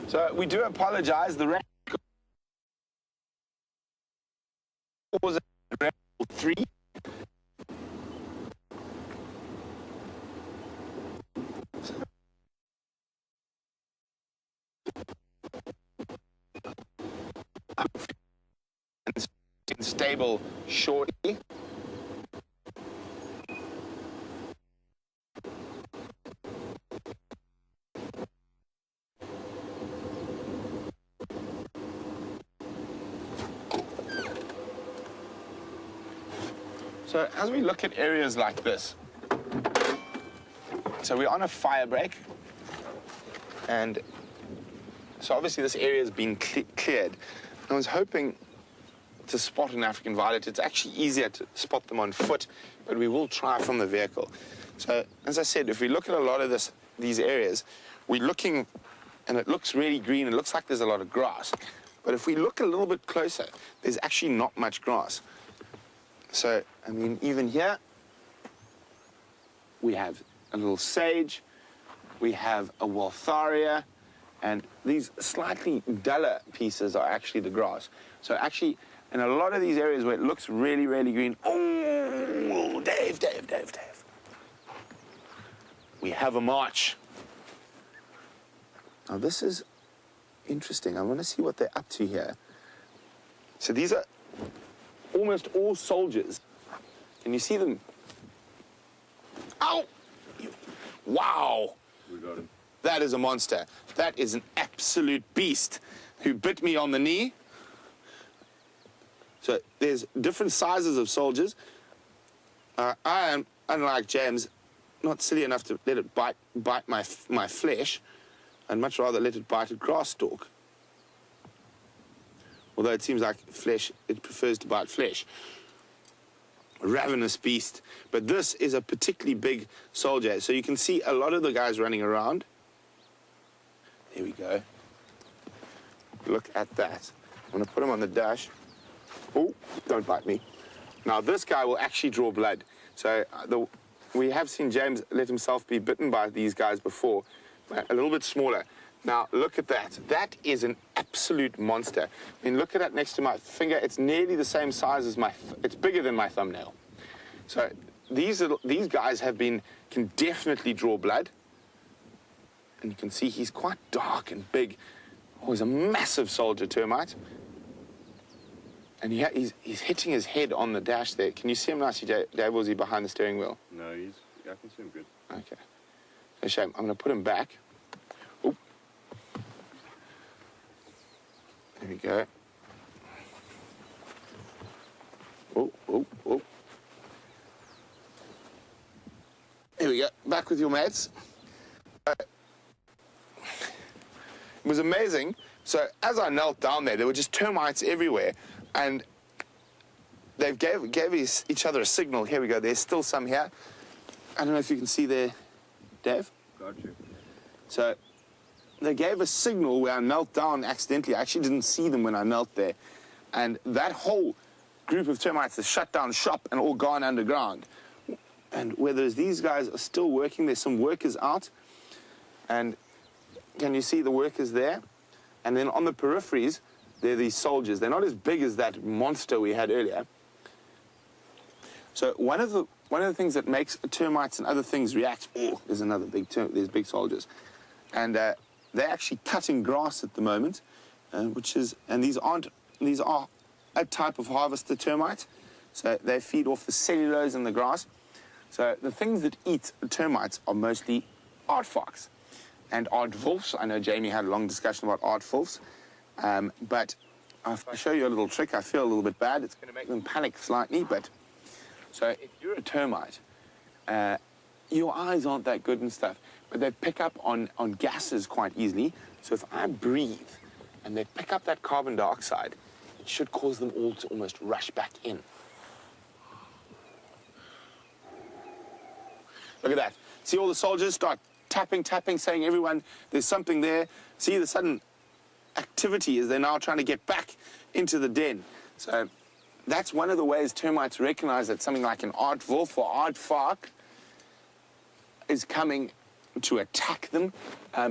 So we do apologize. The rain was at 3. Stable shortly. So as we look at areas like this, so we're on a fire break, and so obviously this area has been cleared. I was hoping to spot an African violet. It's actually easier to spot them on foot, but we will try from the vehicle. So as I said, if we look at a lot of these areas, we're looking, and it looks really green. It looks like there's a lot of grass. But if we look a little bit closer, there's actually not much grass. So, I mean, even here, we have a little sage, we have a Waltharia, and these slightly duller pieces are actually the grass. So actually, in a lot of these areas where it looks really, really green, oh, Dave. We have a march. Now this is interesting. I want to see what they're up to here. So these are almost all soldiers. Can you see them? Ow! Wow! We got him. That is a monster. That is an absolute beast who bit me on the knee. So there's different sizes of soldiers. I am, unlike James, not silly enough to let it bite my flesh. I'd much rather let it bite a grass stalk. Although it seems like flesh, it prefers to bite flesh. A ravenous beast. But this is a particularly big soldier. So you can see a lot of the guys running around. There we go. Look at that. I'm going to put him on the dash. Oh, don't bite me. Now, this guy will actually draw blood. So we have seen James let himself be bitten by these guys before, but a little bit smaller. Now, look at that. That is an absolute monster. I mean, look at that next to my finger. It's nearly the same size as it's bigger than my thumbnail. So these guys can definitely draw blood. And you can see he's quite dark and big. Oh, he's a massive soldier termite. And he's hitting his head on the dash there. Can you see him nicely, Dave, or is he behind the steering wheel? No, I can see him good. Okay. So, shame. I'm going to put him back. Oh. There we go. Oh. There we go. Back with your mates. It was amazing. So as I knelt down there were just termites everywhere. And they gave each other a signal. Here we go. There's still some here. I don't know if you can see there, Dave. Got you. So they gave a signal where I knelt down accidentally. I actually didn't see them when I knelt there. And that whole group of termites has shut down shop and all gone underground. And whether these guys are still working, there's some workers out. And can you see the workers there? And then on the peripheries, there are these soldiers. They're not as big as that monster we had earlier. So one of the things that makes termites and other things react. Oh, there's another there's big soldiers, and they're actually cutting grass at the moment, and these are a type of harvester termite. So they feed off the cellulose in the grass. So the things that eat termites are mostly aardvarks and aardwolves. I know Jamie had a long discussion about aardwolves. But if I show you a little trick, I feel a little bit bad. It's going to make them panic slightly, but... So if you're a termite, your eyes aren't that good and stuff, but they pick up on gases quite easily. So if I breathe and they pick up that carbon dioxide, it should cause them all to almost rush back in. Look at that. See all the soldiers start tapping, saying, everyone, there's something there. See the sudden activity as they're now trying to get back into the den. So that's one of the ways termites recognize that something like an aardwolf or aardvark is coming to attack them.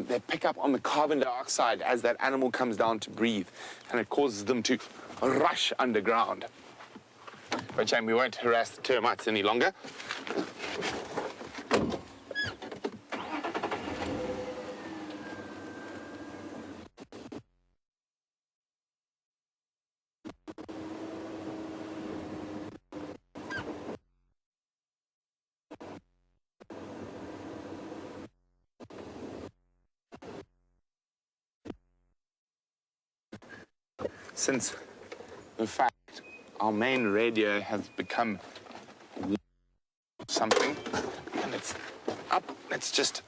They pick up on the carbon dioxide as that animal comes down to breathe, and it causes them to rush underground. But shame we won't harass the termites any longer. Since, in fact, our main radio has become something, and it's up. Let's just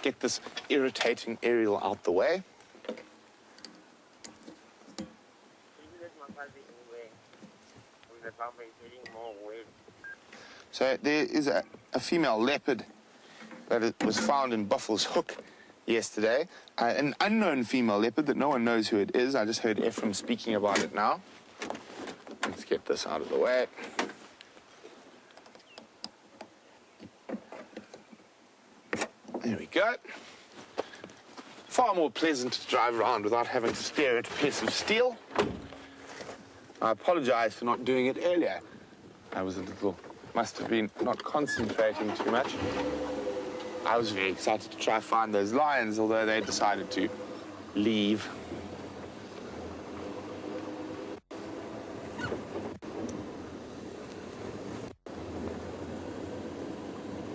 get this irritating aerial out the way. So there is a female leopard that was found in Buffalo's Hook yesterday. An unknown female leopard that no one knows who it is. I just heard Ephraim speaking about it now. Let's get this out of the way. There we go. Far more pleasant to drive around without having to stare at a piece of steel. I apologize for not doing it earlier. I was must have been not concentrating too much. I was very excited to try find those lions, although they decided to leave.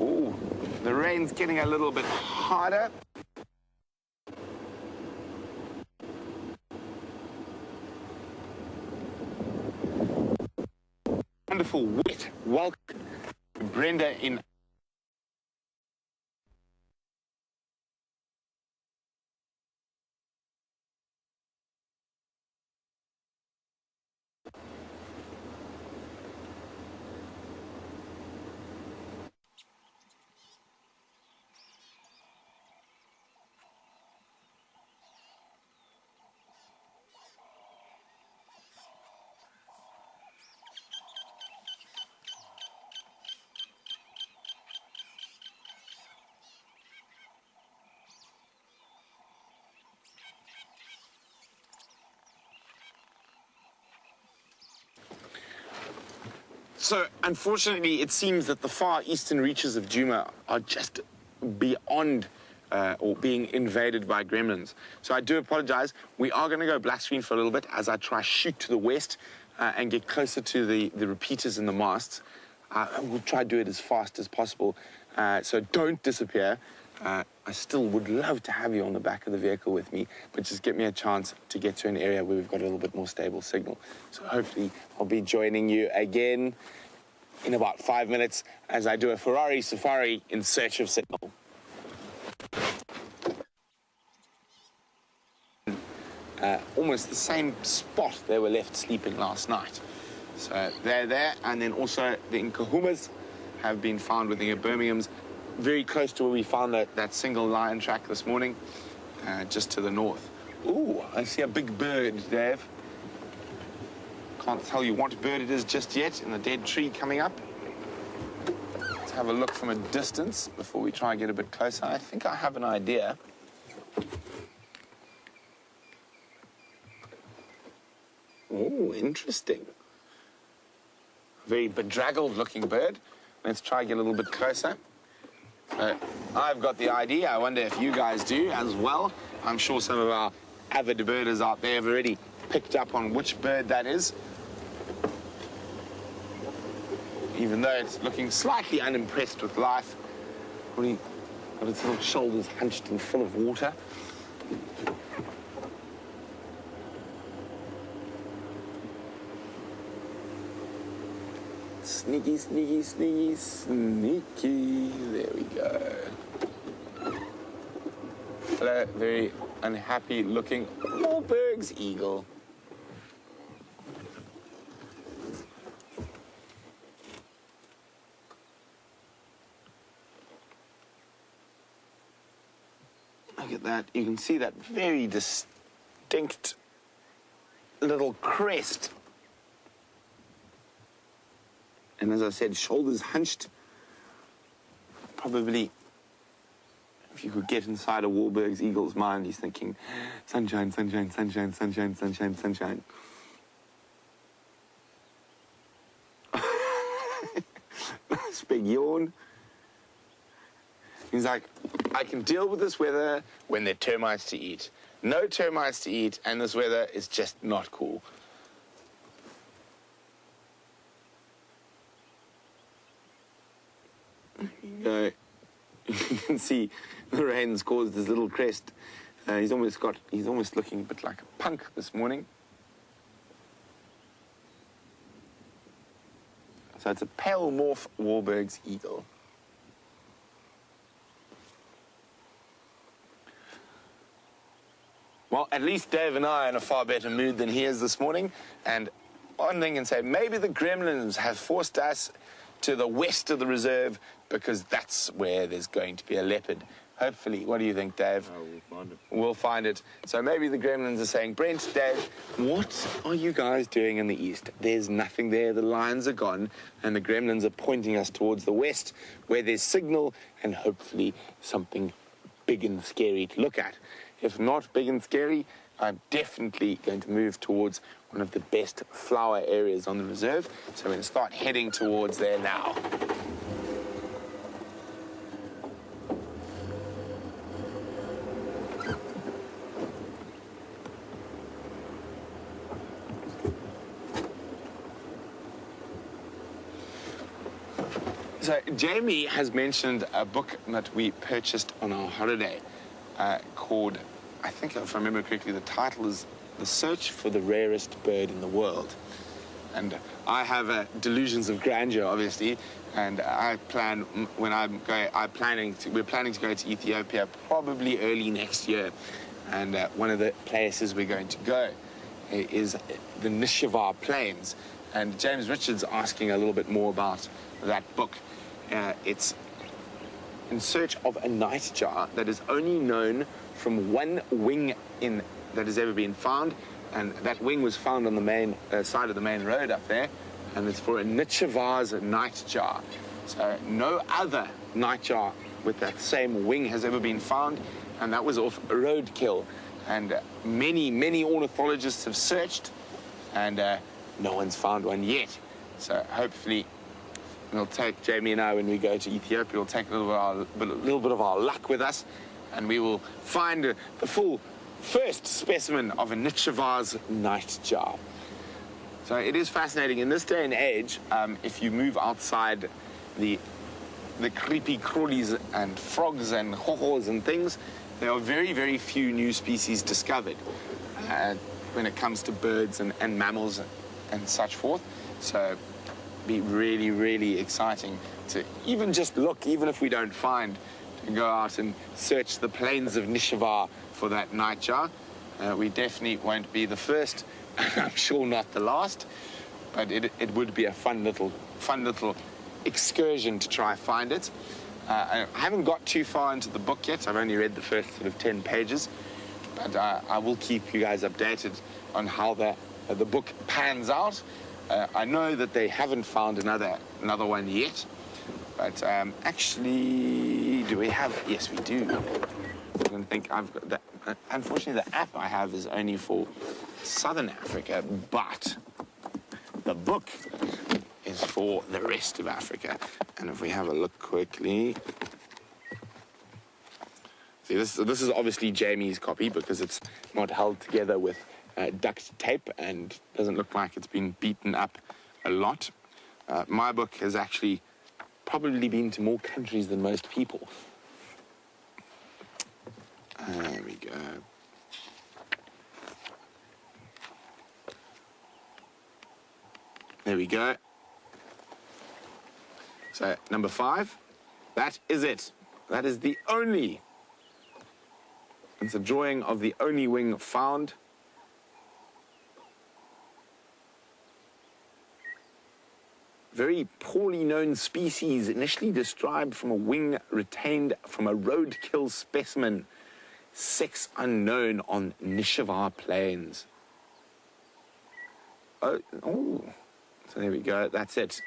Ooh, the rain's getting a little bit harder. Wonderful wet welcome to Brenda in So, unfortunately, it seems that the far eastern reaches of Djuma are just beyond or being invaded by gremlins. So I do apologize. We are going to go black screen for a little bit as I try shoot to the west and get closer to the repeaters and the masts. We'll try to do it as fast as possible. So don't disappear. I still would love to have you on the back of the vehicle with me, but just get me a chance to get to an area where we've got a little bit more stable signal. So hopefully I'll be joining you again in about 5 minutes as I do a Ferrari safari in search of signal. Almost the same spot they were left sleeping last night. So they're there, and then also the Nkahumas have been found with the Birminghams, very close to where we found that single lion track this morning, just to the north. Ooh, I see a big bird, Dave. Can't tell you what bird it is just yet in the dead tree coming up. Let's have a look from a distance before we try and get a bit closer. I think I have an idea. Oh, interesting. Very bedraggled looking bird. Let's try and get a little bit closer. I've got the idea. I wonder if you guys do as well. I'm sure some of our avid birders out there have already picked up on which bird that is. Even though it's looking slightly unimpressed with life. Really got its little shoulders hunched and full of water. Sneaky, sneaky, sneaky, sneaky. There we go. Hello, very unhappy looking Wahlberg's eagle. Look at that. You can see that very distinct little crest. And as I said, shoulders hunched, probably If you could get inside a Wahlberg's eagle's mind, he's thinking, sunshine, sunshine, sunshine, sunshine, sunshine, sunshine. This big yawn. He's like, I can deal with this weather when there are termites to eat. No termites to eat, and this weather is just not cool. There you go. You can see the rain's caused this little crest. He's almost looking a bit like a punk this morning. So it's a pale morph Wahlberg's eagle. Well, at least Dave and I are in a far better mood than he is this morning. And one thing can say, maybe the gremlins have forced us to the west of the reserve because that's where there's going to be a leopard. Hopefully. What do you think, Dave? Oh, we'll find it. We'll find it. So maybe the gremlins are saying, Brent, Dave, what are you guys doing in the east? There's nothing there. The lions are gone. And the gremlins are pointing us towards the west where there's signal and hopefully something big and scary to look at. If not big and scary, I'm definitely going to move towards one of the best flower areas on the reserve. So I'm going to start heading towards there now. So Jamie has mentioned a book that we purchased on our holiday called, I think if I remember correctly, the title is The Search for the Rarest Bird in the World. And I have delusions of grandeur, obviously, and I plan, when I'm going, we're planning to go to Ethiopia probably early next year. And one of the places we're going to go is the Nishivar Plains. And James Richards asking a little bit more about that book. It's in search of a nightjar that is only known from one wing that has ever been found, and that wing was found on the main side of the main road up there, and it's for a Nishivar's nightjar. So no other nightjar with that same wing has ever been found, and that was off roadkill. And many ornithologists have searched, and no one's found one yet. So hopefully we'll take Jamie and I, when we go to Ethiopia, we'll take a little bit of our luck with us, and we will find the full first specimen of a Nishivar's nightjar. So it is fascinating. In this day and age, if you move outside the creepy crawlies and frogs and hohos and things, there are very few new species discovered when it comes to birds and mammals and such forth. So be really exciting to even just look, even if we don't find, to go out and search the plains of Nishivar for that nightjar. We definitely won't be the first, and I'm sure not the last, but it would be a fun little excursion to try find it. I haven't got too far into the book yet. I've only read the first sort of 10 pages, but I will keep you guys updated on how the book pans out. I know that they haven't found another one yet, but actually, do we have? Yes, we do. I don't think I've got that. Unfortunately, the app I have is only for Southern Africa, but the book is for the rest of Africa. And if we have a look quickly, see, this is obviously Jamie's copy because it's not held together with duct tape and doesn't look like it's been beaten up a lot. My book has actually probably been to more countries than most people. There we go. There we go. So, number 5, that is it. That is the only. It's a drawing of the only wing found. Very poorly known species, initially described from a wing retained from a roadkill specimen. Sex unknown on Nishivar Plains. Oh, so there we go, that's it.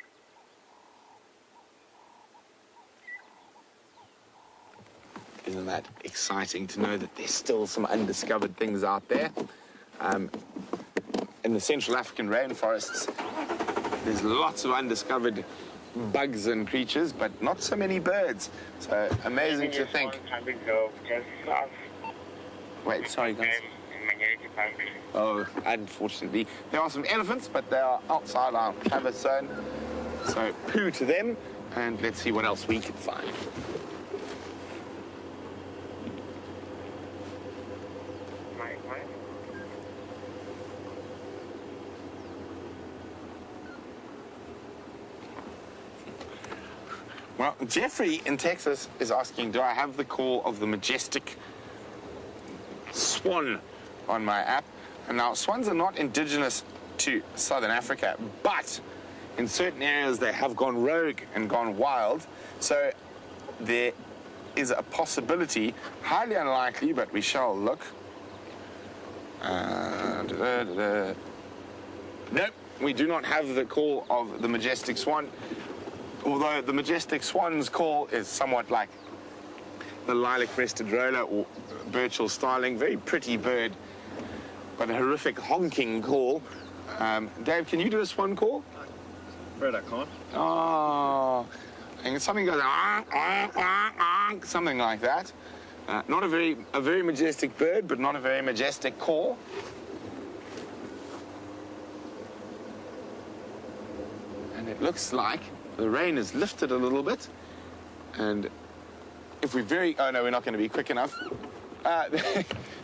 Isn't that exciting to know that there's still some undiscovered things out there? In the Central African rainforests, there's lots of undiscovered bugs and creatures, but not so many birds. So amazing to think. Wait, sorry guys. Oh, unfortunately. There are some elephants, but they are outside our traverse zone. So poo to them, and let's see what else we can find. Well, Jeffrey in Texas is asking, do I have the call of the majestic swan on my app? And now, swans are not indigenous to Southern Africa, but in certain areas they have gone rogue and gone wild. So there is a possibility, highly unlikely, but we shall look. Nope, we do not have the call of the majestic swan. Although the majestic swan's call is somewhat like the lilac-breasted roller or Burchell starling, very pretty bird, but a horrific honking call. Dave, can you do a swan call? Afraid I can't. Oh, and something goes something like that. Not a very majestic bird, but not a very majestic call. And it looks like the rain has lifted a little bit, and if we're oh no, we're not going to be quick enough.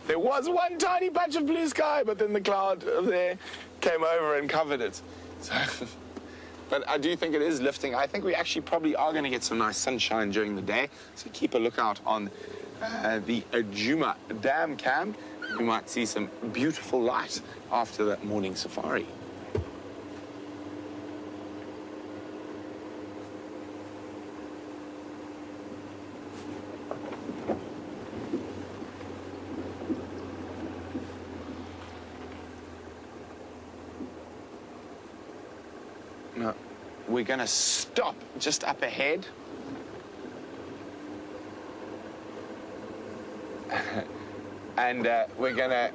There was one tiny patch of blue sky, but then the cloud there came over and covered it. So, but I do think it is lifting. I think we actually probably are going to get some nice sunshine during the day, so keep a lookout on the Ajuma Dam Cam. You might see some beautiful light after that morning safari. Now, we're going to stop just up ahead. And we're going to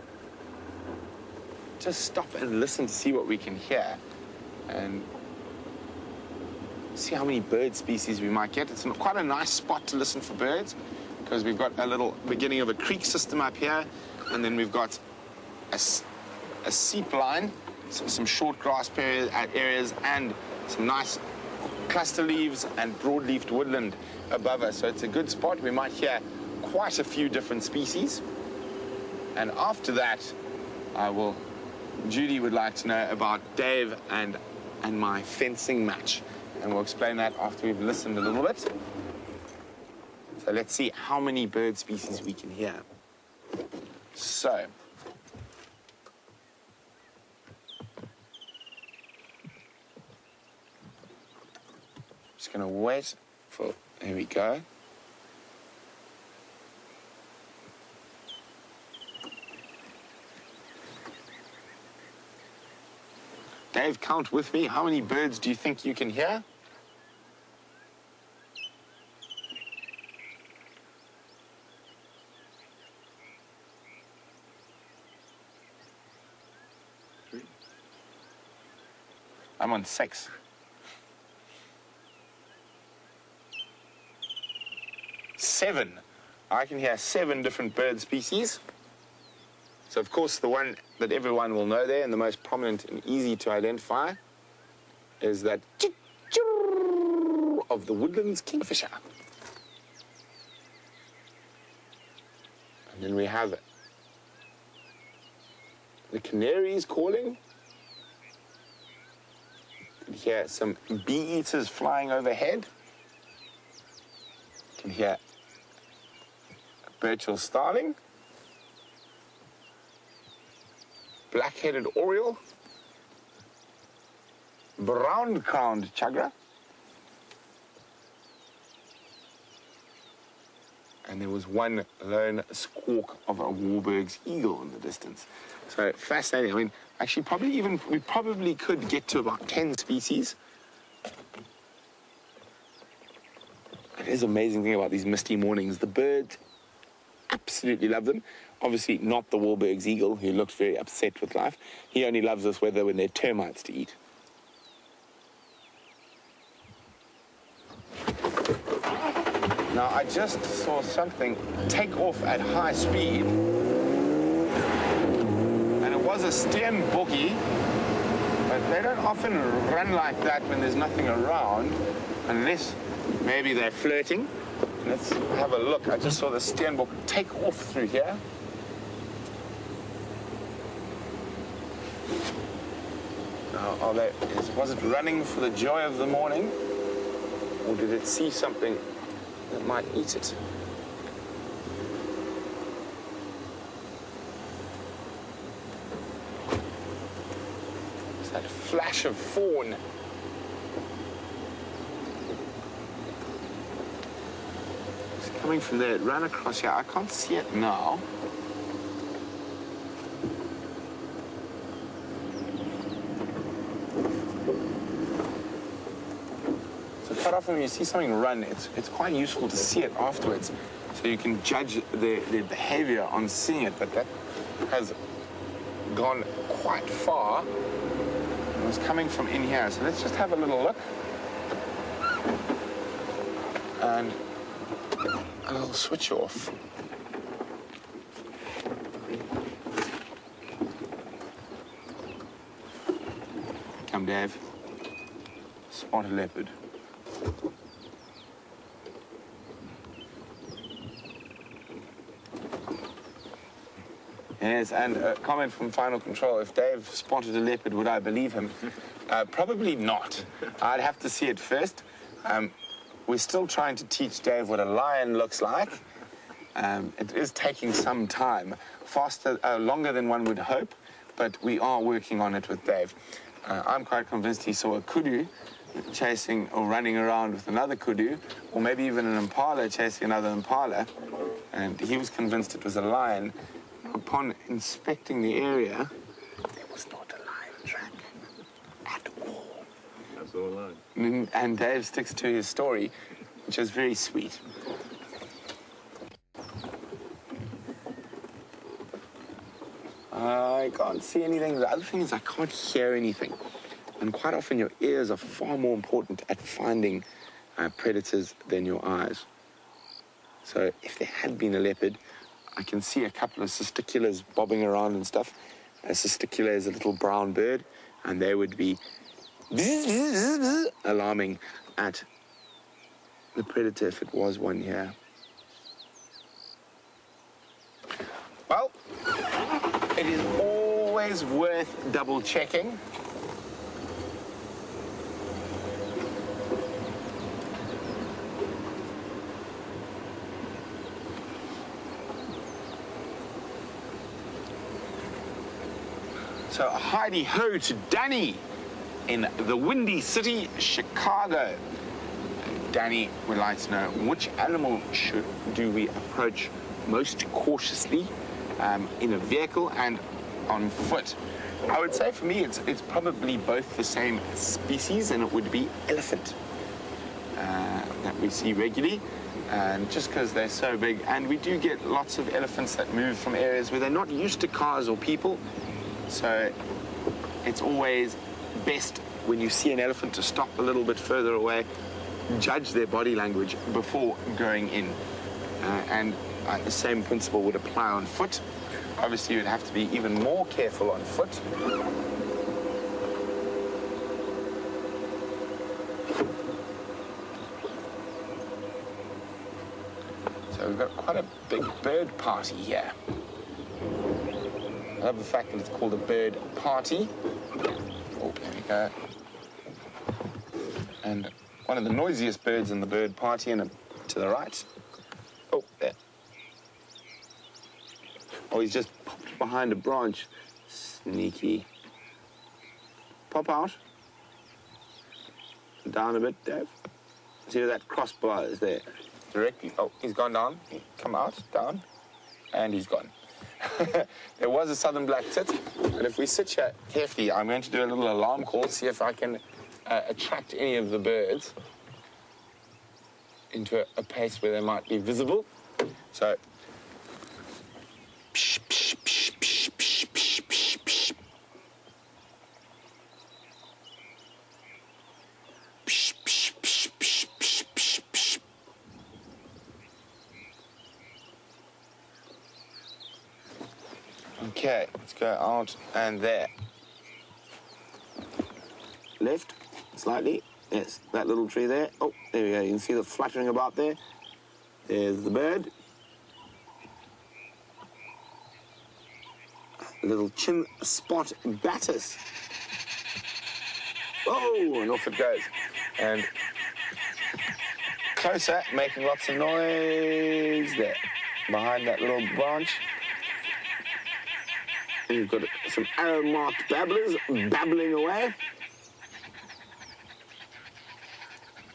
just stop and listen to see what we can hear and see how many bird species we might get. It's quite a nice spot to listen for birds because we've got a little beginning of a creek system up here, and then we've got a seep line, so some short grass areas, and some nice cluster leaves and broad-leafed woodland above us. So it's a good spot. We might hear quite a few different species. And after that, Judy would like to know about Dave and my fencing match. And we'll explain that after we've listened a little bit. So let's see how many bird species we can hear. So, just gonna wait for, here we go. Dave, count with me. How many birds do you think you can hear? I'm on 6. 7. I can hear 7 different bird species. So, of course, the one that everyone will know there and the most prominent and easy to identify is that of the woodlands kingfisher. And then we have the canaries calling. You can hear some bee-eaters flying overhead. You can hear Burchell starling. Black-headed oriole, brown-crowned chagra, and there was one lone squawk of a Warburg's eagle in the distance. So fascinating. I mean, actually, we probably could get to about 10 species. It is an amazing thing about these misty mornings. The birds absolutely love them. Obviously not the Wahlberg's eagle, who looks very upset with life. He only loves this weather when there are termites to eat. Now, I just saw something take off at high speed, and it was a steenbokkie, but they don't often run like that when there's nothing around, unless maybe they're flirting. Let's have a look. I just saw the steenbok take off through here. Now, was it running for the joy of the morning, or did it see something that might eat it? It's that flash of fawn. It's coming from there. It ran across here. I can't see it now. Quite often when you see something run, it's quite useful to see it afterwards, so you can judge their behavior on seeing it. But that has gone quite far. It was coming from in here, so let's just have a little look. And a little switch off. Come, Dave. Spot a leopard. Yes, and a comment from Final Control. If Dave spotted a leopard, would I believe him? Probably not. I'd have to see it first. We're still trying to teach Dave what a lion looks like. It is taking some time, longer than one would hope, but we are working on it with Dave. I'm quite convinced he saw a kudu chasing or running around with another kudu, or maybe even an impala chasing another impala, and he was convinced it was a lion. Upon inspecting the area, there was not a lion track at all. That's all a lie. And Dave sticks to his story, which is very sweet. I can't see anything. The other thing is I can't hear anything. And quite often your ears are far more important at finding predators than your eyes. So if there had been a leopard, I can see a couple of cisticulars bobbing around and stuff. A cisticula is a little brown bird, and they would be alarming at the predator if it was one here. Well, it is always worth double checking. So Heidi-ho to Danny in the Windy City, Chicago. Danny would like to know, which animal do we approach most cautiously in a vehicle and on foot? I would say for me it's probably both the same species, and it would be elephant that we see regularly. And just because they're so big, and we do get lots of elephants that move from areas where they're not used to cars or people. So it's always best when you see an elephant to stop a little bit further away, judge their body language before going in. And the same principle would apply on foot. Obviously, you'd have to be even more careful on foot. So we've got quite a big bird party here. I love the fact that it's called a bird party. Oh, there we go. And one of the noisiest birds in the bird party, and to the right. Oh, there. Oh, he's just popped behind a branch. Sneaky. Pop out. Down a bit, Dave. See where that crossbar is there? Directly. Oh, he's gone down. Come out, down. And he's gone. There was a southern black tit, but if we sit here carefully, I'm going to do a little alarm call, see if I can attract any of the birds into a place where they might be visible. So Okay, let's go out and there. Left, slightly. Yes, that little tree there. Oh, there we go. You can see the fluttering about there. There's the bird. Little chin spot batis. Oh, and off it goes. And closer, making lots of noise there, behind that little branch. And you've got some arrow-marked babblers babbling away.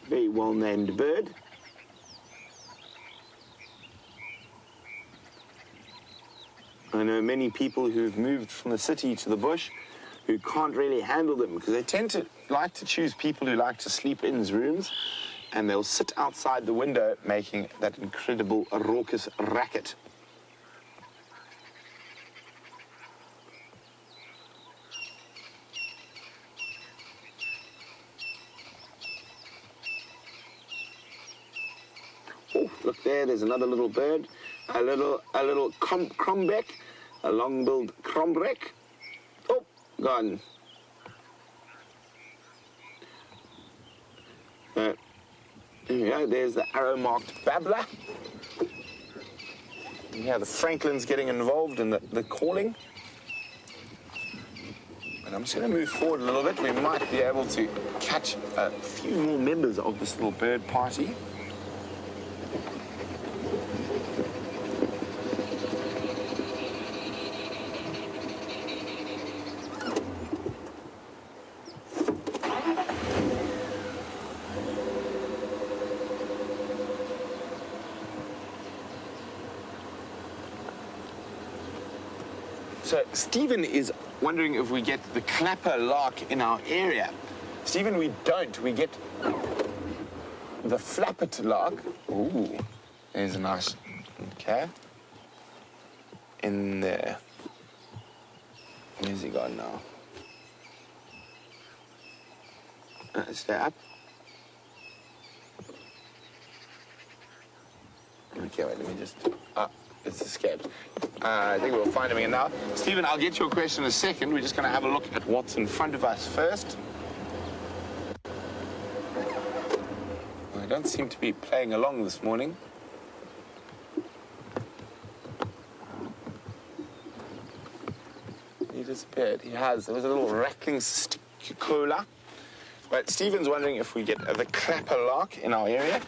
Very well-named bird. I know many people who've moved from the city to the bush who can't really handle them because they tend to like to choose people who like to sleep in rooms, and they'll sit outside the window making that incredible raucous racket. Oh, look there, there's another little bird, a little crombeck, a long-billed crombeck. Oh, gone. There we go, there's the arrow-marked babbler. Yeah, the Franklin's getting involved in the calling. And I'm just going to move forward a little bit. We might be able to catch a few more members of this little bird party. So Stephen is wondering if we get the clapper lark in our area. Stephen, we don't. We get the flappet lark. Ooh, there's a nice, okay. In there. Where's he gone now? Stay up. Okay, wait, let me just... it's escaped. I think we'll find him again now. Stephen, I'll get your question in a second. We're just going to have a look at what's in front of us first. I don't seem to be playing along this morning. He disappeared. He has. There was a little rattling sticola. But Stephen's wondering if we get the clapper lark in our area.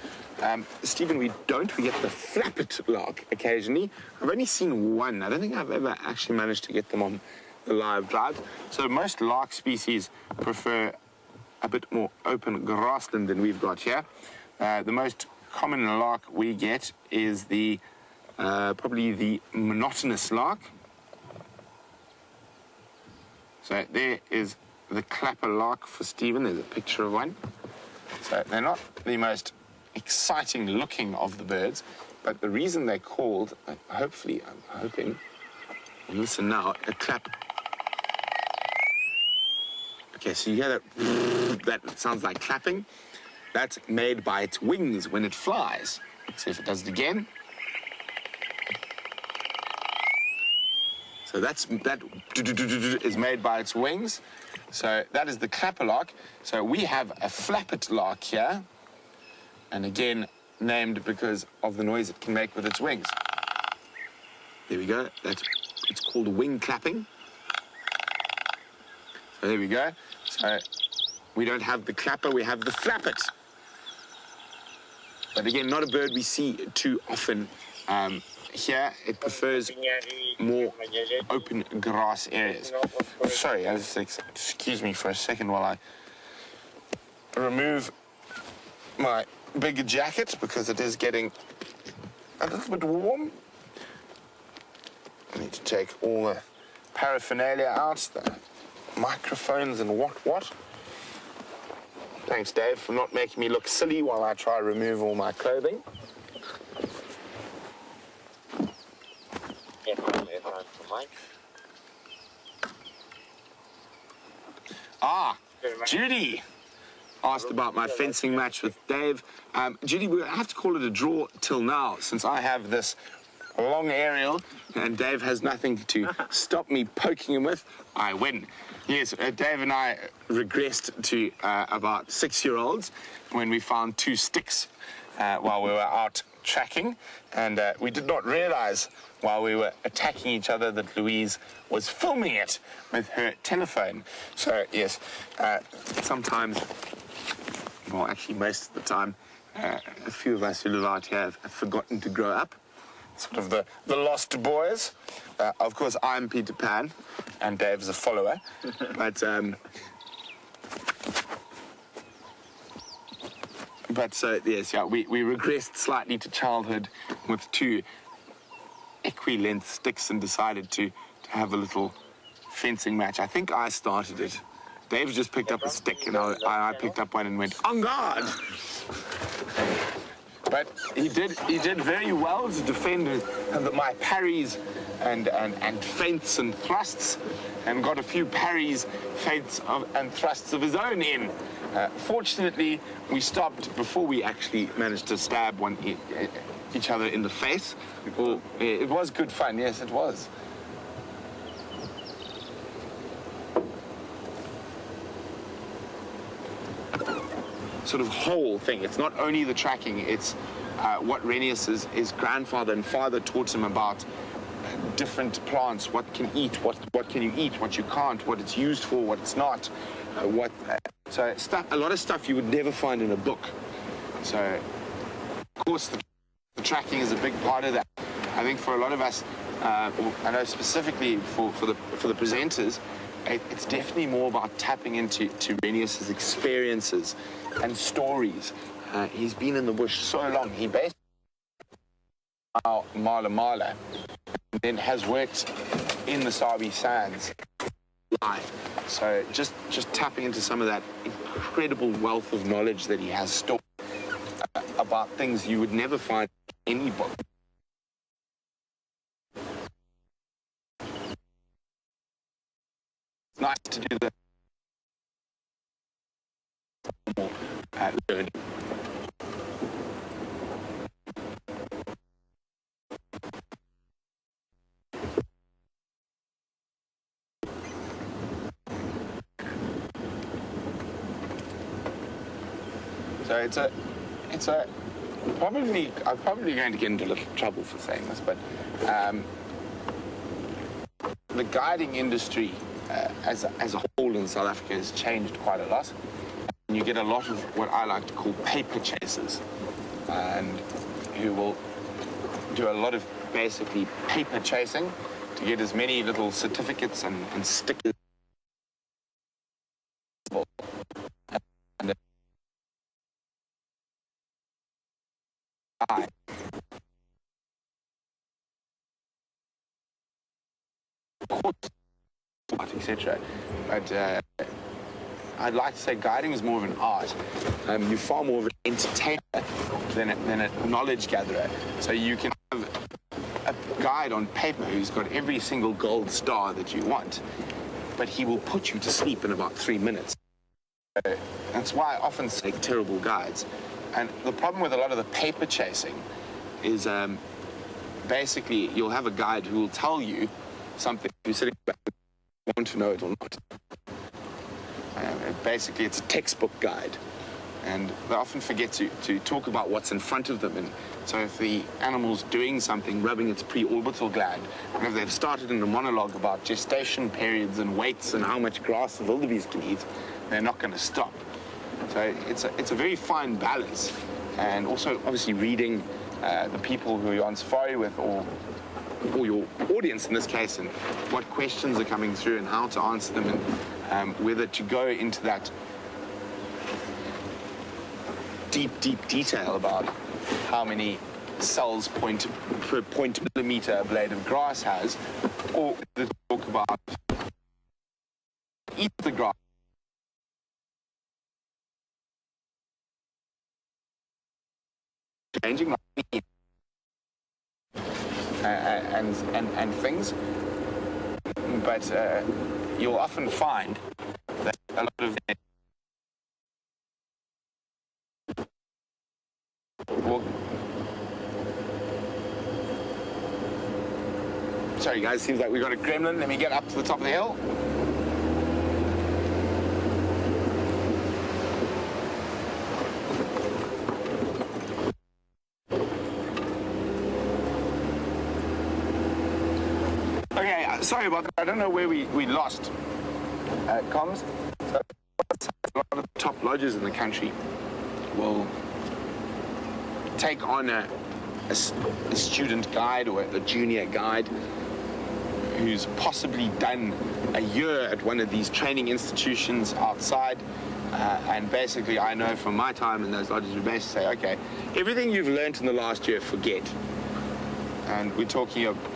Stephen, we don't. We get the flappet lark occasionally. I've only seen one. I don't think I've ever actually managed to get them on the live drive. So most lark species prefer a bit more open grassland than we've got here. The most common lark we get is the probably the monotonous lark. So there is the clapper lark for Stephen. There's a picture of one. So they're not the most exciting looking of the birds, but the reason they're called, hopefully, I'm hoping, and listen now, a clap. Okay, so you hear that sounds like clapping. That's made by its wings when it flies. See if it does it again. So that is made by its wings. So that is the clapper lark. So we have a flappet lark here, and again named because of the noise it can make with its wings. There we go. It's called wing clapping. So there we go. So we don't have the clapper, we have the flappet. But again, not a bird we see too often. Here, it prefers more open grass areas. Sorry, excuse me for a second while I remove my big jacket because it is getting a little bit warm. I need to take all the paraphernalia out, the microphones and what. Thanks, Dave, for not making me look silly while I try to remove all my clothing. Judy asked about my fencing match with Dave. Judy, we have to call it a draw till now, since I have this long aerial, and Dave has nothing to stop me poking him with. I win. Yes, Dave and I regressed to about 6-year-olds when we found 2 sticks while we were out tracking, and we did not realize while we were attacking each other that Louise was filming it with her telephone. So yes, sometimes, well actually most of the time, a few of us who live out here have forgotten to grow up. Sort of the lost boys. Of course, I'm Peter Pan, and Dave's a follower. But so yes, yeah, we regressed slightly to childhood with 2 equi-length sticks and decided to have a little fencing match. I think I started it. Dave just picked up a stick, and I picked up one and went, "On guard!" But he did very well to defend my parries and feints and thrusts, and got a few parries, feints and thrusts of his own in. Fortunately, we stopped before we actually managed to stab each other in the face. Well, it was good fun, yes, it was. Sort of whole thing. It's not only the tracking, it's what Renius, his grandfather and father taught him about different plants, what can eat, what can you eat, what you can't, what it's used for, what it's not, so stuff, a lot of stuff you would never find in a book. So of course the tracking is a big part of that. I think for a lot of us, I know specifically for the presenters, it's definitely more about tapping into Renius's experiences and stories. He's been in the bush so long. He basically Mala, and then has worked in the Sabi Sands live. So just tapping into some of that incredible wealth of knowledge that he has stored about things you would never find in any book. It's nice to do the learning. So it's a probably, I'm probably going to get into a little trouble for saying this, but the guiding industry as a whole in South Africa has changed quite a lot. And you get a lot of what I like to call paper chasers, and who will do a lot of basically paper chasing to get as many little certificates and stickers. Etc. But I'd like to say guiding is more of an art. You're far more of an entertainer than a knowledge gatherer. So you can have a guide on paper who's got every single gold star that you want, but he will put you to sleep in about 3 minutes. That's why I often say terrible guides. And the problem with a lot of the paper chasing is basically you'll have a guide who will tell you something you're sitting back and want to know it or not. Basically, it's a textbook guide, and they often forget to talk about what's in front of them. And so if the animal's doing something, rubbing its preorbital gland, and if they've started in a monologue about gestation periods and weights and how much grass the wildebeest can eat, they're not going to stop. So it's a very fine balance, and also obviously reading the people who you're on safari with, or your audience in this case, and what questions are coming through and how to answer them, and whether to go into that deep detail about how many cells per point millimeter a blade of grass has, or to talk about eat the grass. Changing and things, but you'll often find that a lot of Sorry guys, seems like we've got a gremlin. Let me get up to the top of the hill. Okay, sorry about that. I don't know where we lost comms. So a lot of the top lodges in the country will take on a student guide or a junior guide who's possibly done a year at one of these training institutions outside. And basically, I know from my time in those lodges, we basically say, okay, everything you've learned in the last year, forget. And we're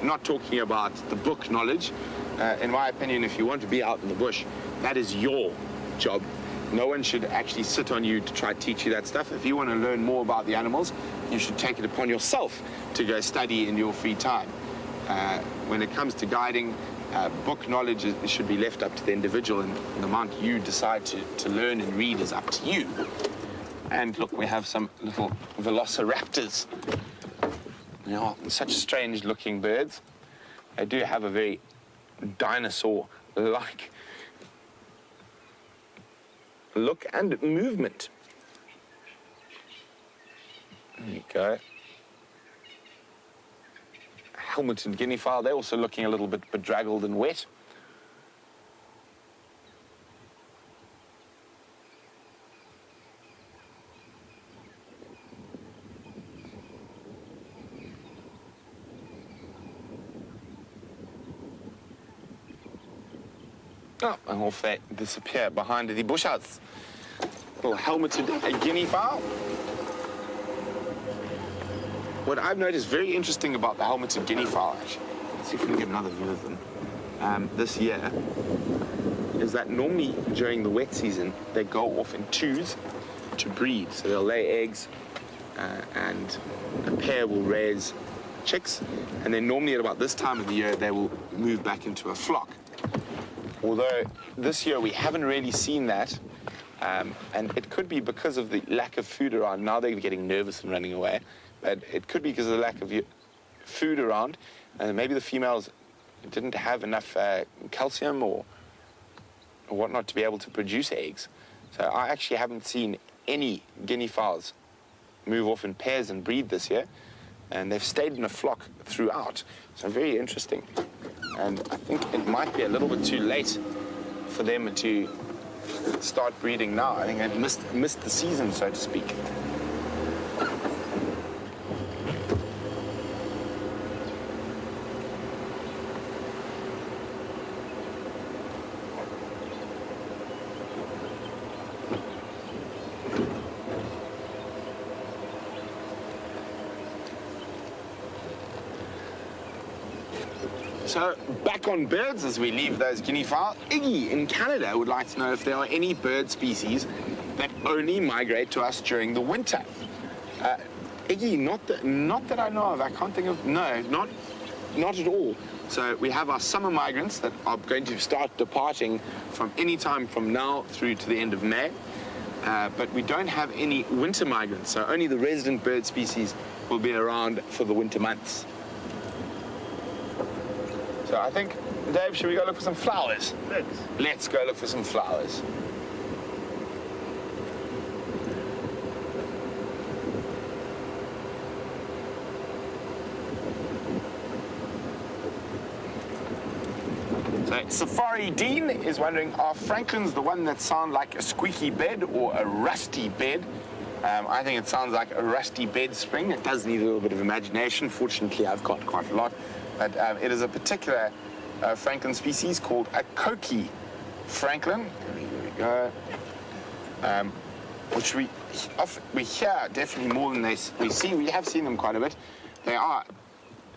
not talking about the book knowledge. In my opinion, if you want to be out in the bush, that is your job. No one should actually sit on you to try to teach you that stuff. If you want to learn more about the animals, you should take it upon yourself to go study in your free time. When it comes to guiding, book knowledge should be left up to the individual, and the amount you decide to learn and read is up to you. And look, we have some little velociraptors. You know, such strange looking birds. They do have a very dinosaur-like look and movement. There you go. Helmeted guinea fowl, they're also looking a little bit bedraggled and wet. Oh, and off they disappear behind the bushes. Little helmeted guinea fowl. What I've noticed very interesting about the helmeted guinea fowl, actually, let's see if we can get another view of them, this year, is that normally during the wet season, they go off in twos to breed. So they'll lay eggs, and a pair will raise chicks, and then normally at about this time of the year, they will move back into a flock. Although this year we haven't really seen that, and it could be because of the lack of food around. Now they're getting nervous and running away, but it could be because of the lack of food around, and maybe the females didn't have enough calcium or whatnot to be able to produce eggs. So I actually haven't seen any guinea fowls move off in pairs and breed this year, and they've stayed in a flock throughout. So very interesting. And I think it might be a little bit too late for them to start breeding now. I think they've missed the season, so to speak. So, back on birds as we leave those guinea fowl. Iggy in Canada would like to know if there are any bird species that only migrate to us during the winter. Iggy, not that I know of. I can't think of, no, not at all. So we have our summer migrants that are going to start departing from any time from now through to the end of May. But we don't have any winter migrants, so only the resident bird species will be around for the winter months. So I think, Dave, should we go look for some flowers? Let's go look for some flowers. So Safari Dean is wondering, are francolins the one that sound like a squeaky bed or a rusty bed? I think it sounds like a rusty bed spring. It does need a little bit of imagination. Fortunately, I've got quite a lot. But it is a particular francolin species called a coqui francolin. Here we go. Which we hear definitely more than we see. We have seen them quite a bit. They are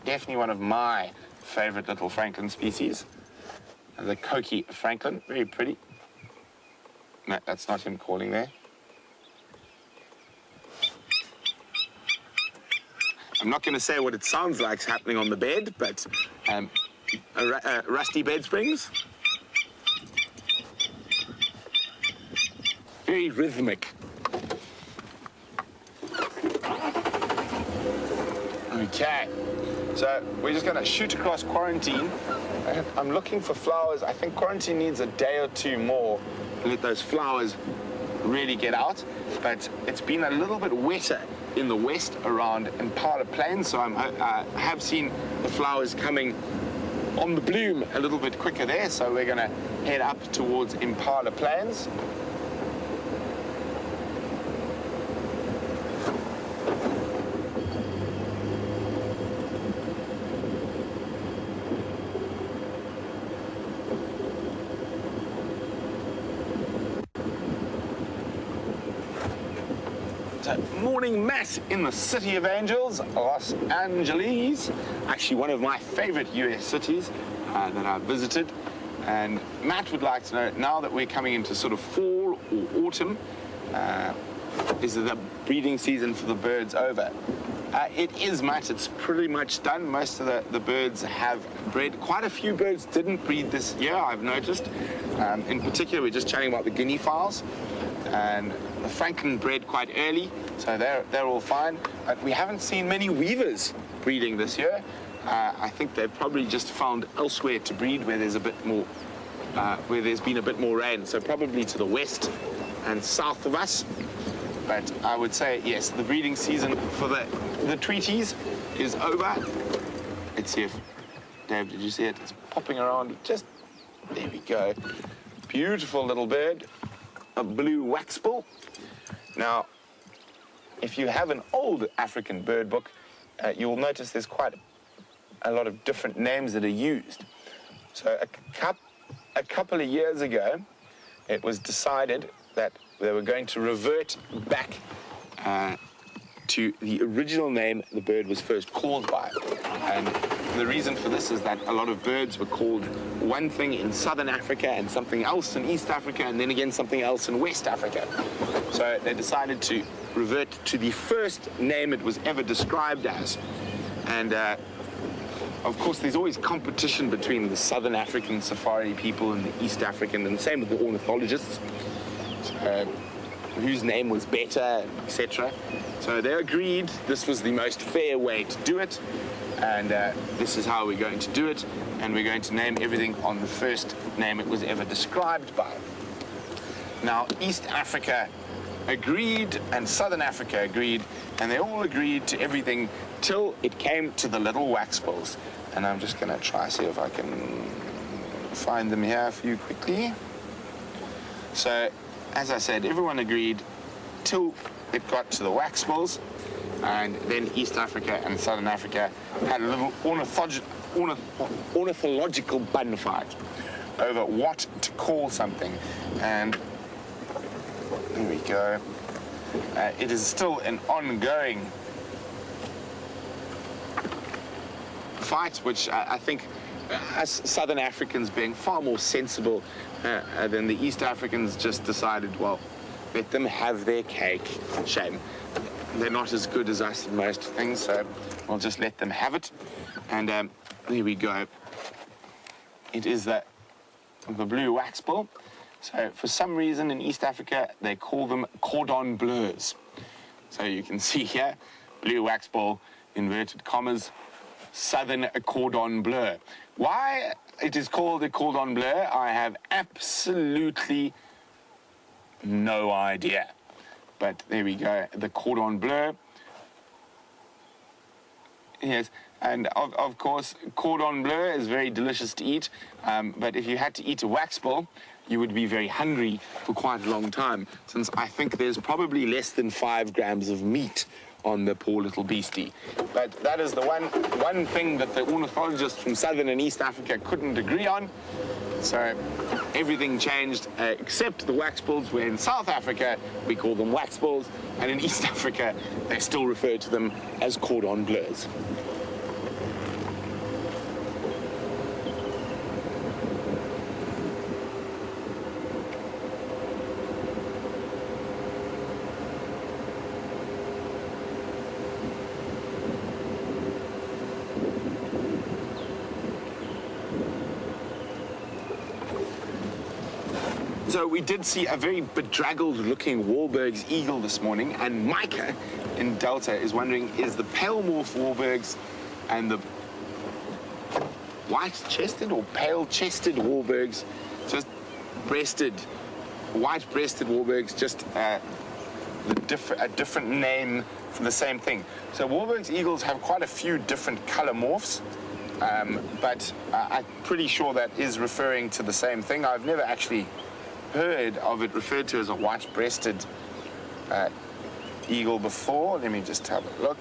definitely one of my favorite little francolin species. The coqui francolin, very pretty. No, that's not him calling there. I'm not going to say what it sounds like happening on the bed, but rusty bed springs. Very rhythmic. Okay. So we're just going to shoot across quarantine. I'm looking for flowers. I think quarantine needs a day or two more to let those flowers really get out. But it's been a little bit wetter in the west around Impala Plains, so I have seen the flowers coming on the bloom a little bit quicker there. So we're going to head up towards Impala Plains. Morning mass in the City of Angels, Los Angeles. Actually one of my favorite US cities that I've visited. And Matt would like to know, now that we're coming into sort of fall or autumn, is the breeding season for the birds over? It is, Matt. It's pretty much done. Most of the birds have bred. Quite a few birds didn't breed this year, I've noticed. In particular, we're just chatting about the guinea fowls. And the Franklin bred quite early, so they're all fine. But we haven't seen many weavers breeding this year. I think they've probably just found elsewhere to breed where there's a bit more, where there's been a bit more rain. So probably to the west and south of us. But I would say yes, the breeding season for the treaties is over. Let's see if Dave, did you see it? It's popping around. Just there we go. Beautiful little bird. A blue waxbill. Now, if you have an old African bird book, you'll notice there's quite a lot of different names that are used. So a couple of years ago, it was decided that they were going to revert back to the original name the bird was first called by. And the reason for this is that a lot of birds were called one thing in Southern Africa and something else in East Africa and then again something else in West Africa. So they decided to revert to the first name it was ever described as. And of course there's always competition between the Southern African safari people and the East African, and the same with the ornithologists. So, whose name was better, etc. So they agreed this was the most fair way to do it, and this is how we're going to do it, and we're going to name everything on the first name it was ever described by. Now, East Africa agreed, and Southern Africa agreed, and they all agreed to everything till it came to the little waxbills. And I'm just going to try see if I can find them here for you quickly. So, as I said, everyone agreed till it got to the waxbills, and then East Africa and Southern Africa had a little ornithological bun fight over what to call something. And here we go. It is still an ongoing fight, which I think us Southern Africans, being far more sensible than the East Africans, just decided, well, let them have their cake. Shame. They're not as good as us in most things, so we'll just let them have it. And here we go. It is the blue waxbill. So for some reason in East Africa, they call them cordon bleus. So you can see here, blue waxbill, inverted commas, Southern cordon bleu. Why it is called a cordon bleu, I have absolutely no idea. But there we go, the cordon bleu. Yes, and of course, cordon bleu is very delicious to eat. But if you had to eat a waxbill, you would be very hungry for quite a long time, since I think there's probably less than 5 grams of meat on the poor little beastie. But that is the one thing that the ornithologists from Southern and East Africa couldn't agree on. So everything changed except the waxbills, where in South Africa we call them waxbills, and in East Africa they still refer to them as cordon bleus. So we did see a very bedraggled-looking Wahlberg's eagle this morning, and Micah in Delta is wondering, is the pale morph Wahlberg's and the white-chested or pale-chested warburgs, just breasted, white-breasted warburgs, just a different name for the same thing. So warburgs eagles have quite a few different color morphs, but I'm pretty sure that is referring to the same thing. I've never actually heard of it referred to as a white-breasted eagle before. Let me just have a look.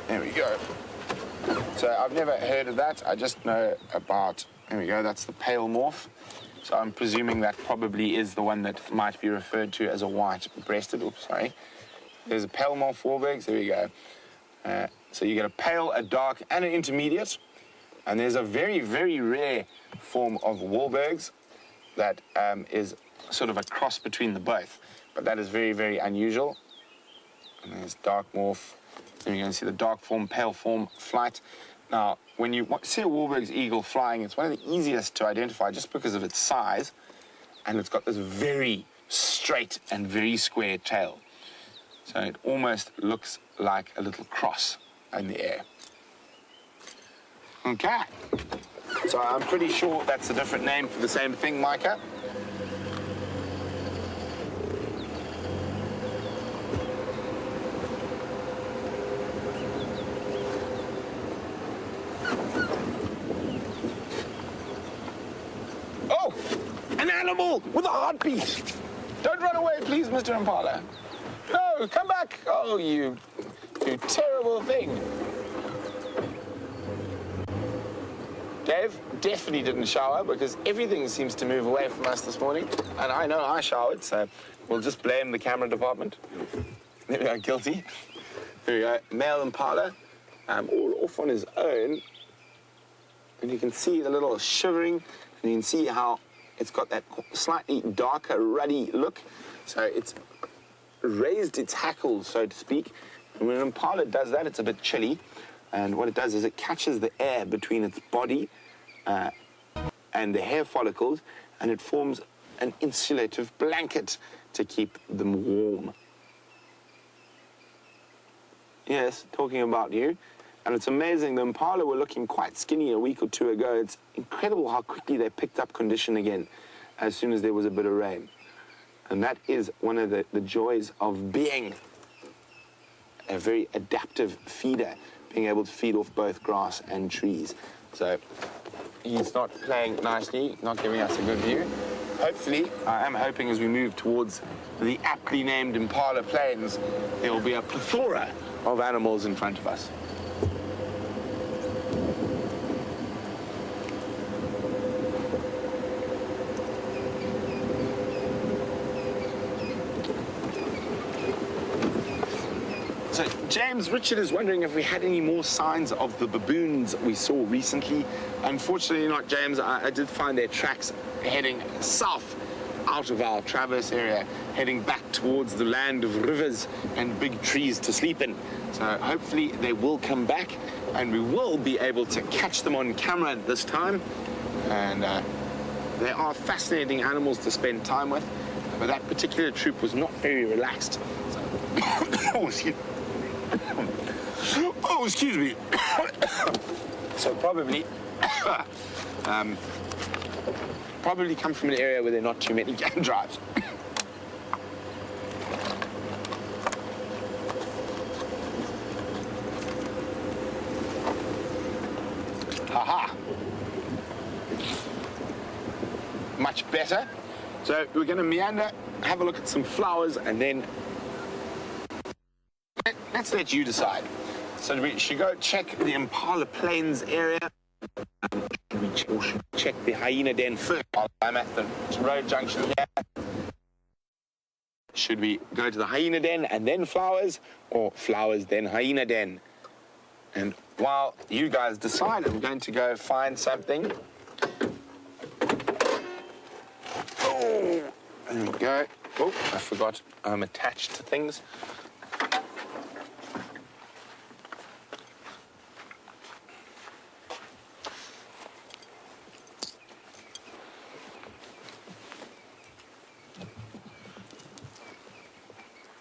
There we go. So I've never heard of that. I just know about, there we go, that's the pale morph. So I'm presuming that probably is the one that might be referred to as a white-breasted. Oops, sorry. There's a pale morph warburgs. There we go. So you get a pale, a dark, and an intermediate. And there's a very, very rare form of warburgs that is sort of a cross between the both. But that is very, very unusual. And there's dark morph. Then you're going to see the dark form, pale form, flight. Now, when you see a warburg's eagle flying, it's one of the easiest to identify just because of its size. And it's got this very straight and very square tail. So it almost looks like a little cross in the air. Okay. So I'm pretty sure that's a different name for the same thing, Micah. Oh, an animal with a heartbeat. Don't run away, please, Mr. Impala. No, come back. Oh, you terrible thing. Dave definitely didn't shower because everything seems to move away from us this morning. And I know I showered, so we'll just blame the camera department. There we go, guilty. There we go, male impala, all off on his own. And you can see the little shivering, and you can see how it's got that slightly darker, ruddy look. So it's raised its hackles, so to speak. And when an impala does that, it's a bit chilly. And what it does is it catches the air between its body and the hair follicles, and it forms an insulative blanket to keep them warm. Yes, talking about you. And it's amazing, the impala were looking quite skinny a week or two ago. It's incredible how quickly they picked up condition again as soon as there was a bit of rain. And that is one of the joys of being a very adaptive feeder, being able to feed off both grass and trees. So he's not playing nicely, not giving us a good view. Hopefully, I am hoping as we move towards the aptly named Impala Plains, there will be a plethora of animals in front of us. So James Richard is wondering if we had any more signs of the baboons we saw recently. Unfortunately not, James. I did find their tracks heading south out of our traverse area, heading back towards the land of rivers and big trees to sleep in. So hopefully they will come back and we will be able to catch them on camera this time. And they are fascinating animals to spend time with, but that particular troop was not very relaxed. So oh, excuse me. So probably come from an area where there are not too many game drives. Haha. Much better. So we're going to meander, have a look at some flowers, and then let's let you decide. So we should go check the Impala Plains area. Should we check the hyena den first? I'm at the road junction here. Should we go to the hyena den and then flowers, or flowers then hyena den? And while you guys decide, I'm going to go find something. Oh, there we go. Oh, I forgot I'm attached to things.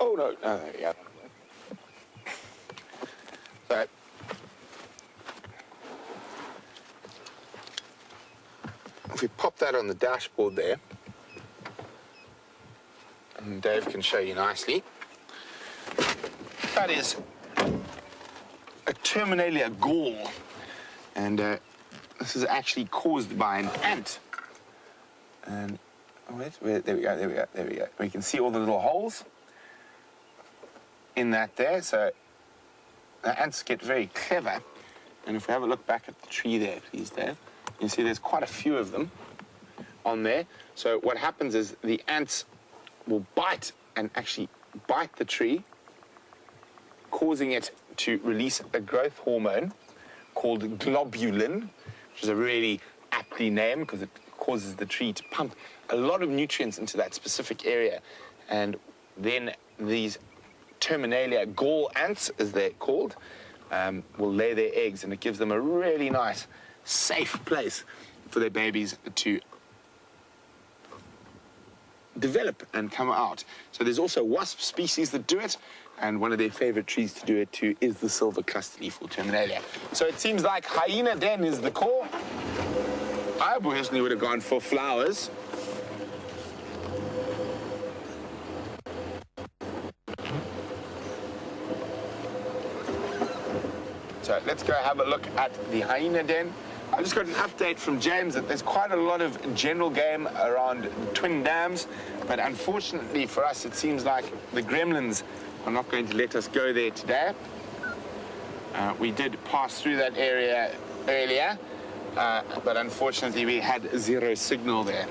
Oh, no, there we go. So if we pop that on the dashboard there, and Dave can show you nicely, that is a Terminalia gall, and this is actually caused by an ant. And there we go. We can see all the little holes in that there. So the ants get very clever. And if we have a look back at the tree there, please, Dave, you see there's quite a few of them on there. So what happens is the ants will bite and actually bite the tree, causing it to release a growth hormone called globulin, which is a really aptly named because it causes the tree to pump a lot of nutrients into that specific area. And then these Terminalia gall ants, as they're called, will lay their eggs, and it gives them a really nice, safe place for their babies to develop and come out. So there's also wasp species that do it, and one of their favorite trees to do it too is the silver cluster leaf or Terminalia. So it seems like hyena den is the core. I personally would have gone for flowers. So let's go have a look at the hyena den. I just got an update from James that there's quite a lot of general game around Twin Dams, but unfortunately for us, it seems like the gremlins are not going to let us go there today. We did pass through that area earlier, but unfortunately we had zero signal there.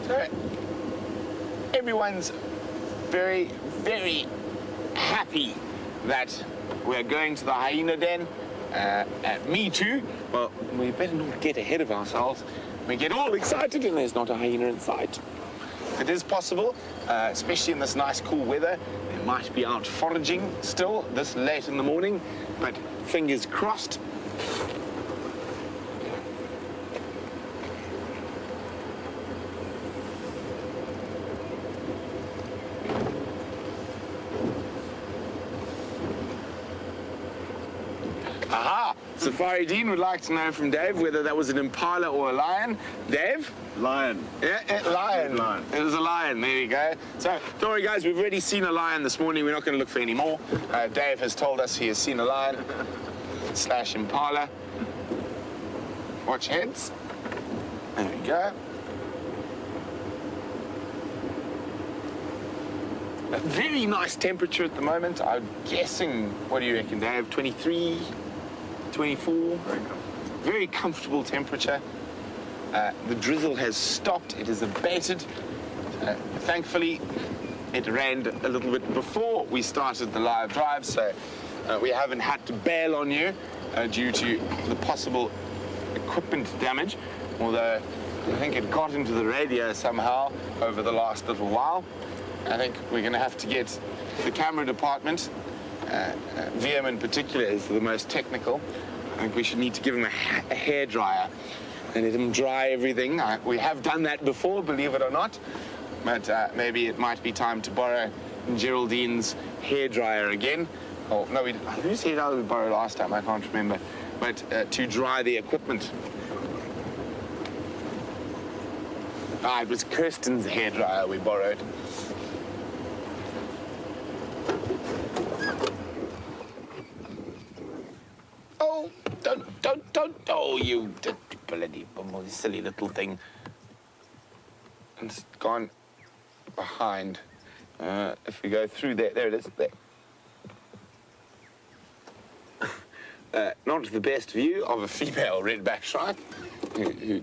So everyone's very, very happy that we're going to the hyena den. Me too. Well, we better not get ahead of ourselves. We get all excited and there's not a hyena in sight. It is possible, especially in this nice cool weather. They might be out foraging still this late in the morning, but fingers crossed. Aha! Safari Dean would like to know from Dave whether that was an impala or a lion. Dave? Lion. Yeah, lion. Lion. It was a lion. There you go. So, don't worry, guys. We've already seen a lion this morning. We're not going to look for any more. Dave has told us he has seen a lion / impala. Watch heads. There we go. A very nice temperature at the moment. I'm guessing, what do you reckon, Dave? 23, 24? Very comfortable temperature. The drizzle has stopped. It has abated. Thankfully, it rained a little bit before we started the live drive, so we haven't had to bail on you due to the possible equipment damage, although I think it got into the radio somehow over the last little while. I think we're going to have to get the camera department, VM in particular is the most technical. I think we should need to give him a hairdryer and let him dry everything. We have done that before, believe it or not, but maybe it might be time to borrow Geraldine's hairdryer again. Oh, no, whose hairdryer did we borrow last time? I can't remember. But to dry the equipment. It was Kirsten's hairdryer we borrowed. Oh, you bloody silly little thing. It's gone behind. If we go through there, there it is, there. Not the best view of a female redback shrike who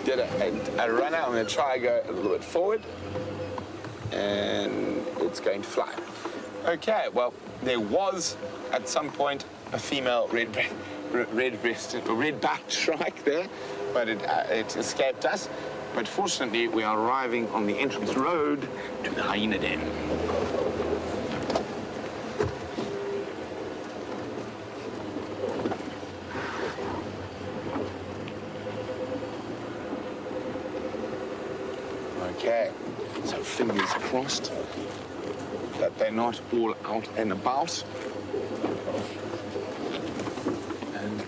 did a runner. I'm going to try and go a little bit forward, and it's going to fly. Okay, well, there was at some point a female redbacked shrike there, but it escaped us. But fortunately, we are arriving on the entrance road to the hyena den. Okay, so fingers crossed that they're not all out and about. And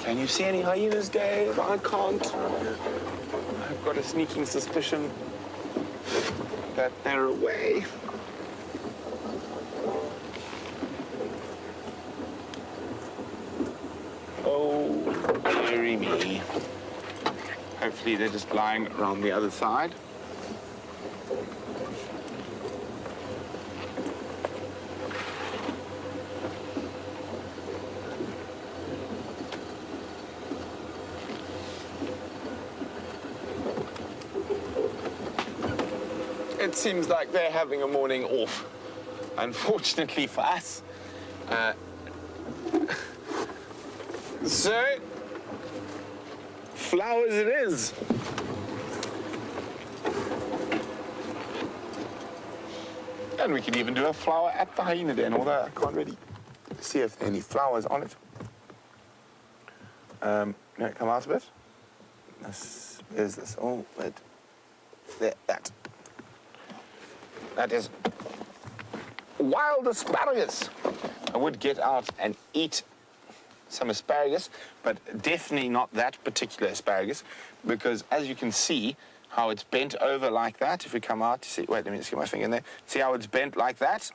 can you see any hyenas, Dave? I can't. I've got a sneaking suspicion that they're away. Oh, dearie me. Hopefully they're just lying around the other side. It seems like they're having a morning off. Unfortunately for us. So, flowers it is. And we could even do a flower at the hyena den, although I can't really see if there are any flowers on it. No, come out a bit. Where's this? Oh, wait. There, that. That is wild asparagus. I would get out and eat some asparagus, but definitely not that particular asparagus, because as you can see how it's bent over like that, if we come out, see, wait, let me just get my finger in there, see how it's bent like that?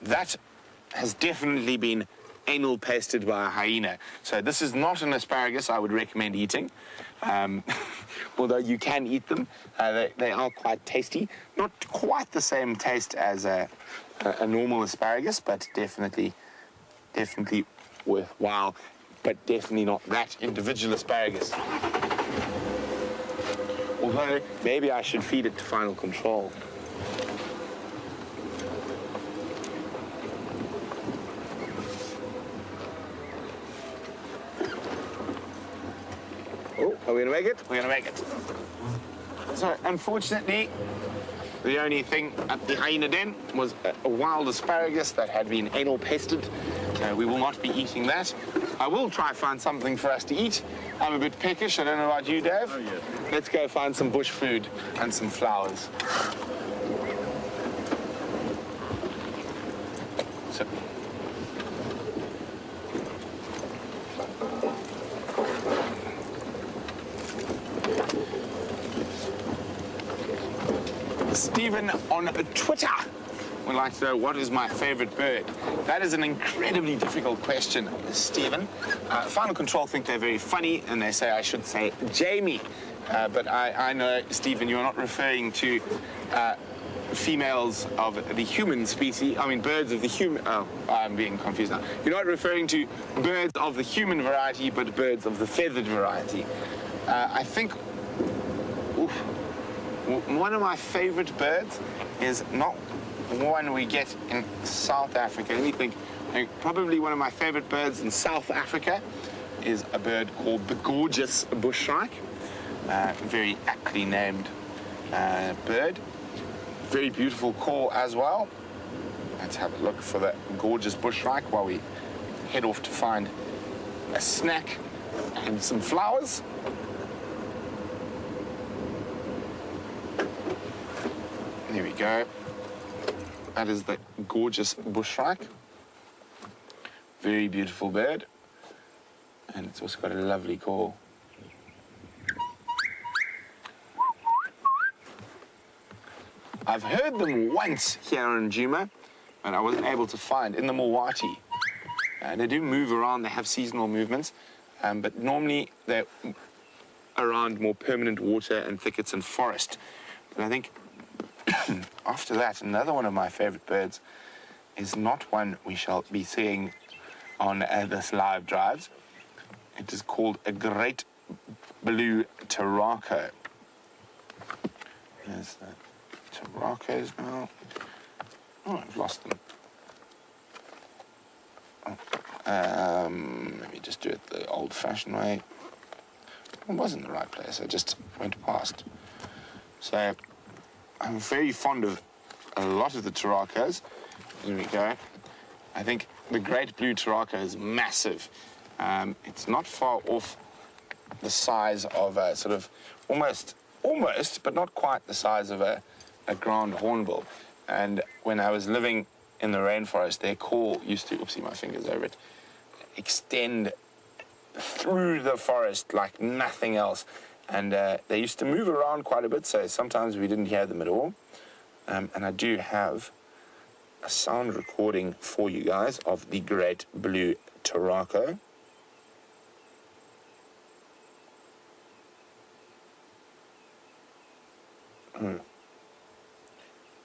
That has definitely been anal pasted by a hyena. So this is not an asparagus I would recommend eating, although you can eat them. They are quite tasty. Not quite the same taste as a normal asparagus, but definitely worthwhile, but definitely not that individual asparagus. Although, maybe I should feed it to Final Control. Oh, are we gonna make it? We're gonna make it. So, unfortunately, the only thing at the hyena den was a wild asparagus that had been anal pasted. We will not be eating that. I will try find something for us to eat. I'm a bit peckish. I don't know about you, Dave. Oh, yeah. Let's go find some bush food and some flowers. So. Stephen on Twitter would like to know, what is my favorite bird? That is an incredibly difficult question, Stephen. Final Control think they're very funny, and they say I should say Jamie. But I know, Stephen, you're not referring to females of the human species. I mean, birds of the human... Oh, I'm being confused now. You're not referring to birds of the human variety, but birds of the feathered variety. I think... Oof, one of my favorite birds is not one we get in South Africa. Let me think. Probably one of my favorite birds in South Africa is a bird called the gorgeous bushshrike. Very aptly named bird. Very beautiful call as well. Let's have a look for the gorgeous bushshrike while we head off to find a snack and some flowers. Here we go. That is the gorgeous bushshrike. Very beautiful bird. And it's also got a lovely call. I've heard them once here in Juma, but I wasn't able to find in the Mulwati. They do move around, they have seasonal movements, but normally they're around more permanent water and thickets and forest. But I think after that, another one of my favorite birds is not one we shall be seeing on this live drives. It is called a great blue taraco. There's the taracos now. Oh, I've lost them. Let me just do it the old-fashioned way. I was in the right place, I just went past. So, I'm very fond of a lot of the taracos. Here we go. I think the great blue taraco is massive. It's not far off the size of a sort of almost, but not quite the size of a ground hornbill. And when I was living in the rainforest, their call used to, oopsie, my finger's over it, extend through the forest like nothing else. And they used to move around quite a bit, so sometimes we didn't hear them at all. And I do have a sound recording for you guys of the great blue Tarako.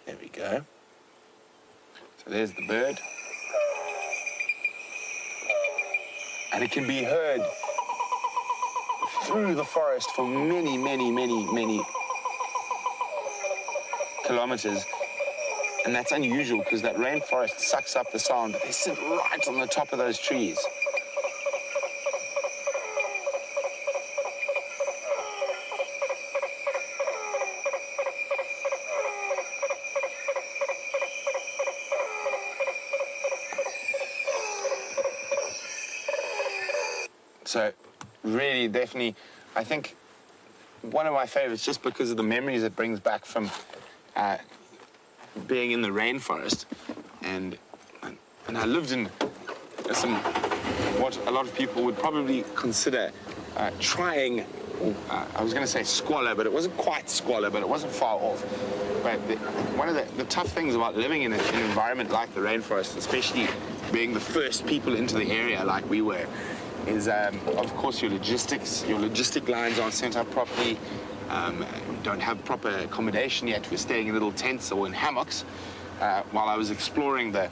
There we go. So there's the bird. And it can be heard through the forest for many, many, many, many kilometers. And that's unusual because that rainforest sucks up the sound, but they sit right on the top of those trees. So really, definitely, I think one of my favorites, just because of the memories it brings back from being in the rainforest. And I lived in some, what a lot of people would probably consider trying, I was going to say squalor, but it wasn't quite squalor, but it wasn't far off. But one of the tough things about living in an environment like the rainforest, especially being the first people into the area like we were, is, of course, your logistic lines aren't set up properly. Don't have proper accommodation yet. We're staying in little tents or in hammocks. While I was exploring the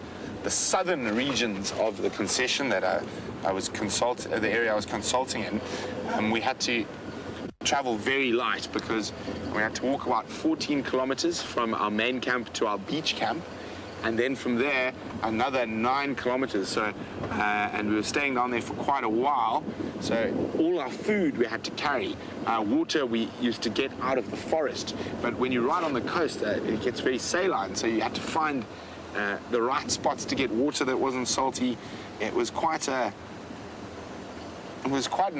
southern regions of the concession that the area I was consulting in, we had to travel very light because we had to walk about 14 kilometers from our main camp to our beach camp. And then from there, another 9 kilometers. So, and we were staying down there for quite a while. So all our food we had to carry. Water we used to get out of the forest. But when you're right on the coast, it gets very saline. So you had to find the right spots to get water that wasn't salty. It was quite an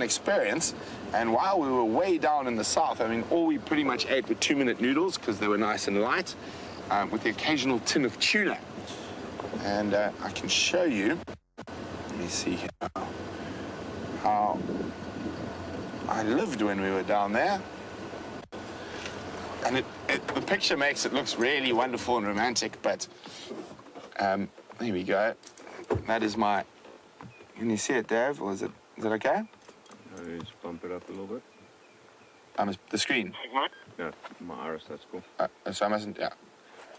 experience. And while we were way down in the south, I mean, all we pretty much ate were 2-minute noodles because they were nice and light. With the occasional tin of tuna. And I can show you, let me see here, how I lived when we were down there. And the picture makes it looks really wonderful and romantic, but there we go. That is my, can you see it, Dave, or is it okay? Just bump it up a little bit. The screen? Yeah, my iris, that's cool. So I mustn't, yeah.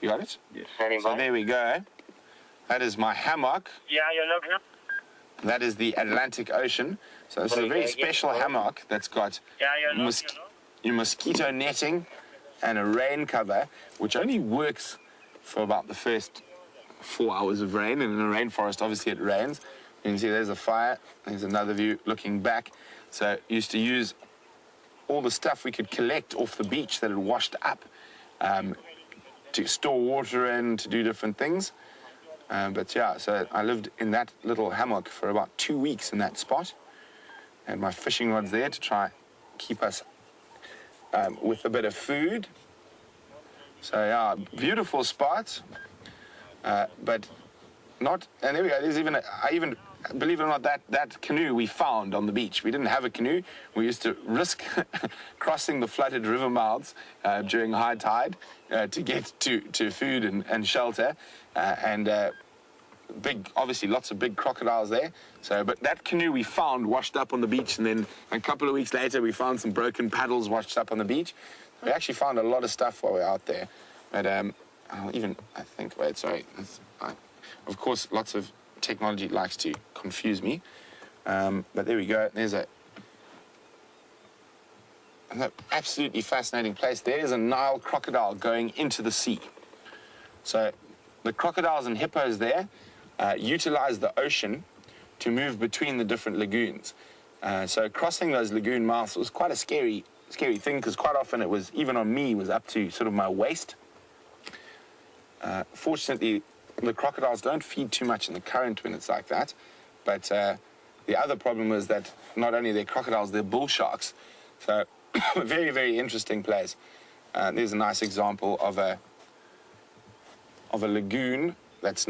You got it? Yes. So there we go. That is my hammock. Yeah, you're looking. That is the Atlantic Ocean. So this is a very special hammock that's got your mosquito netting and a rain cover, which only works for about the first 4 hours of rain. And in a rainforest, obviously it rains. You can see there's a fire. There's another view looking back. So used to use all the stuff we could collect off the beach that had washed up. To store water in, to do different things. But yeah, so I lived in that little hammock for about 2 weeks in that spot. And my fishing rod's there to try keep us with a bit of food. So yeah, beautiful spot. But not, and there we go, there's even, believe it or not, that canoe we found on the beach. We didn't have a canoe. We used to risk crossing the flooded river mouths during high tide to get to food and shelter. Obviously lots of big crocodiles there. So, but that canoe we found washed up on the beach, and then a couple of weeks later we found some broken paddles washed up on the beach. We actually found a lot of stuff while we were out there. But of course, lots of technology likes to confuse me, but there we go. There's an absolutely fascinating place. There is a Nile crocodile going into the sea. So the crocodiles and hippos there utilize the ocean to move between the different lagoons. So crossing those lagoon mouths was quite a scary thing, because quite often it was, even on me, was up to sort of my waist. Fortunately, the crocodiles don't feed too much in the current when it's like that, but the other problem is that not only they're crocodiles, they're bull sharks. So very, very interesting place. There's a nice example of a lagoon that's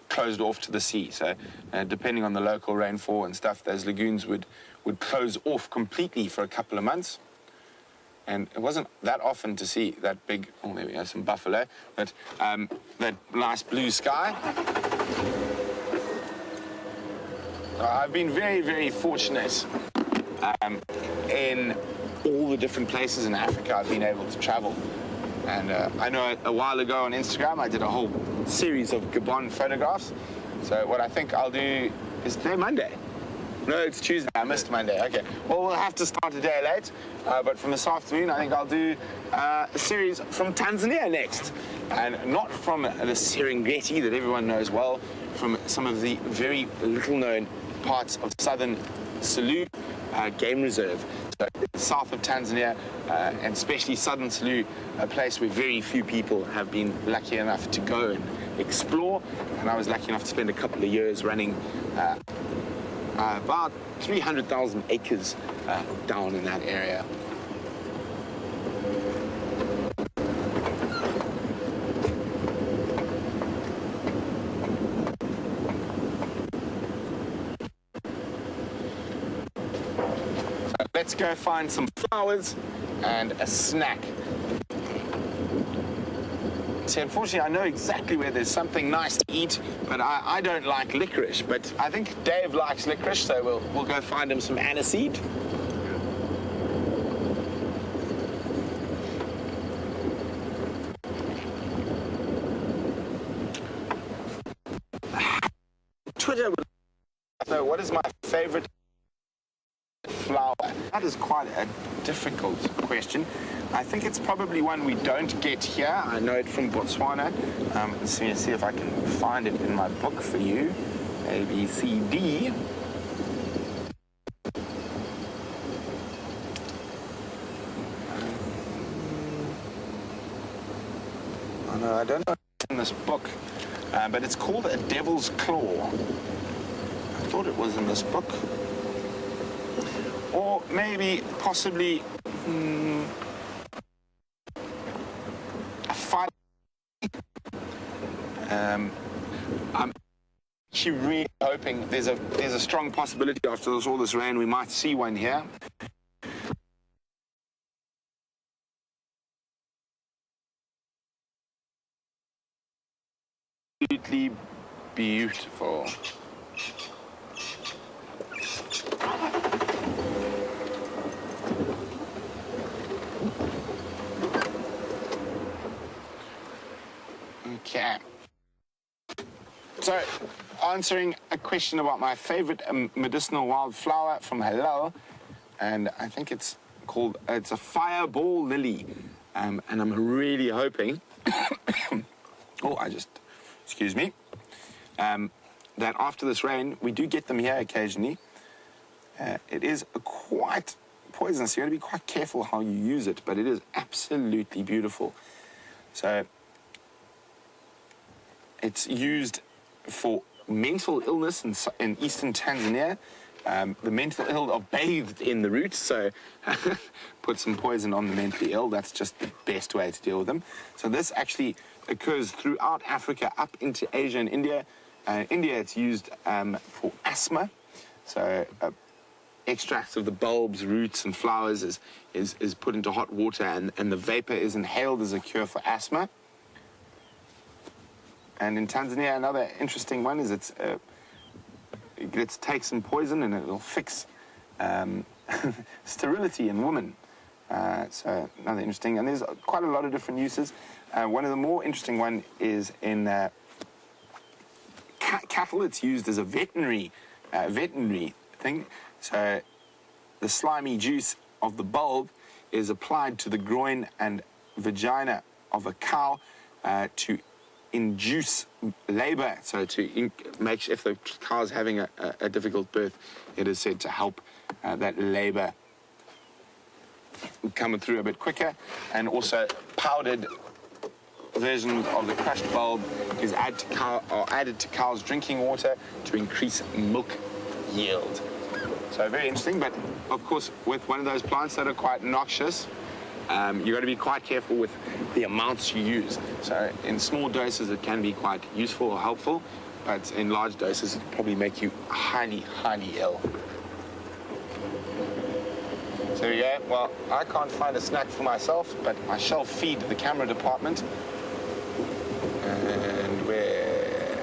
closed off to the sea. So depending on the local rainfall and stuff, those lagoons would close off completely for a couple of months. And it wasn't that often to see that big, oh, there we go, some buffalo, but that nice blue sky. I've been very, very fortunate in all the different places in Africa I've been able to travel. And I know a while ago on Instagram, I did a whole series of Gabon photographs. So what I think I'll do is today Monday. No, it's Tuesday. I missed Monday. Okay. Well, we'll have to start a day late. But from this afternoon, I think I'll do a series from Tanzania next. And not from the Serengeti that everyone knows well, from some of the very little-known parts of southern Selous Game Reserve. So south of Tanzania, and especially southern Selous, a place where very few people have been lucky enough to go and explore. And I was lucky enough to spend a couple of years running about 300,000 acres down in that area. So let's go find some flowers and a snack. See, unfortunately, I know exactly where there's something nice to eat, but I don't like licorice. But I think Dave likes licorice, so we'll go find him some aniseed. Twitter would know what is my favorite flower. That is quite a difficult question. I think it's probably one we don't get here. I know it from Botswana. Let's see if I can find it in my book for you. A, B, C, D. Oh, no, I don't know what's in this book, but it's called a devil's claw. I thought it was in this book. Or maybe, possibly, I'm actually really hoping there's a strong possibility after all this rain we might see one here. Absolutely beautiful. Okay. So, answering a question about my favorite medicinal wildflower from Halal, and I think it's a fireball lily, and I'm really hoping, excuse me, that after this rain, we do get them here occasionally. It is quite poisonous, so you got to be quite careful how you use it, but it is absolutely beautiful. So, it's used for mental illness in eastern Tanzania. The mental ill are bathed in the roots, so put some poison on the mentally ill. That's just the best way to deal with them. So this actually occurs throughout Africa up into Asia and India. India, it's used for asthma. So extracts of the bulbs, roots, and flowers is put into hot water, and the vapor is inhaled as a cure for asthma. And in Tanzania, another interesting one is it takes some poison and it'll fix sterility in women. So another interesting, and there's quite a lot of different uses. One of the more interesting one is in cattle. It's used as a veterinary thing. So the slimy juice of the bulb is applied to the groin and vagina of a cow to induce labor, so to make sure if the cow's having a difficult birth, it is said to help that labor coming through a bit quicker. And also powdered versions of the crushed bulb is added to cow's drinking water to increase milk yield. So very interesting, but of course with one of those plants that are quite noxious, you've got to be quite careful with the amounts you use. So in small doses it can be quite useful or helpful, but in large doses it can probably make you highly, highly ill. So there we go. Well, I can't find a snack for myself, but I shall feed the camera department. And where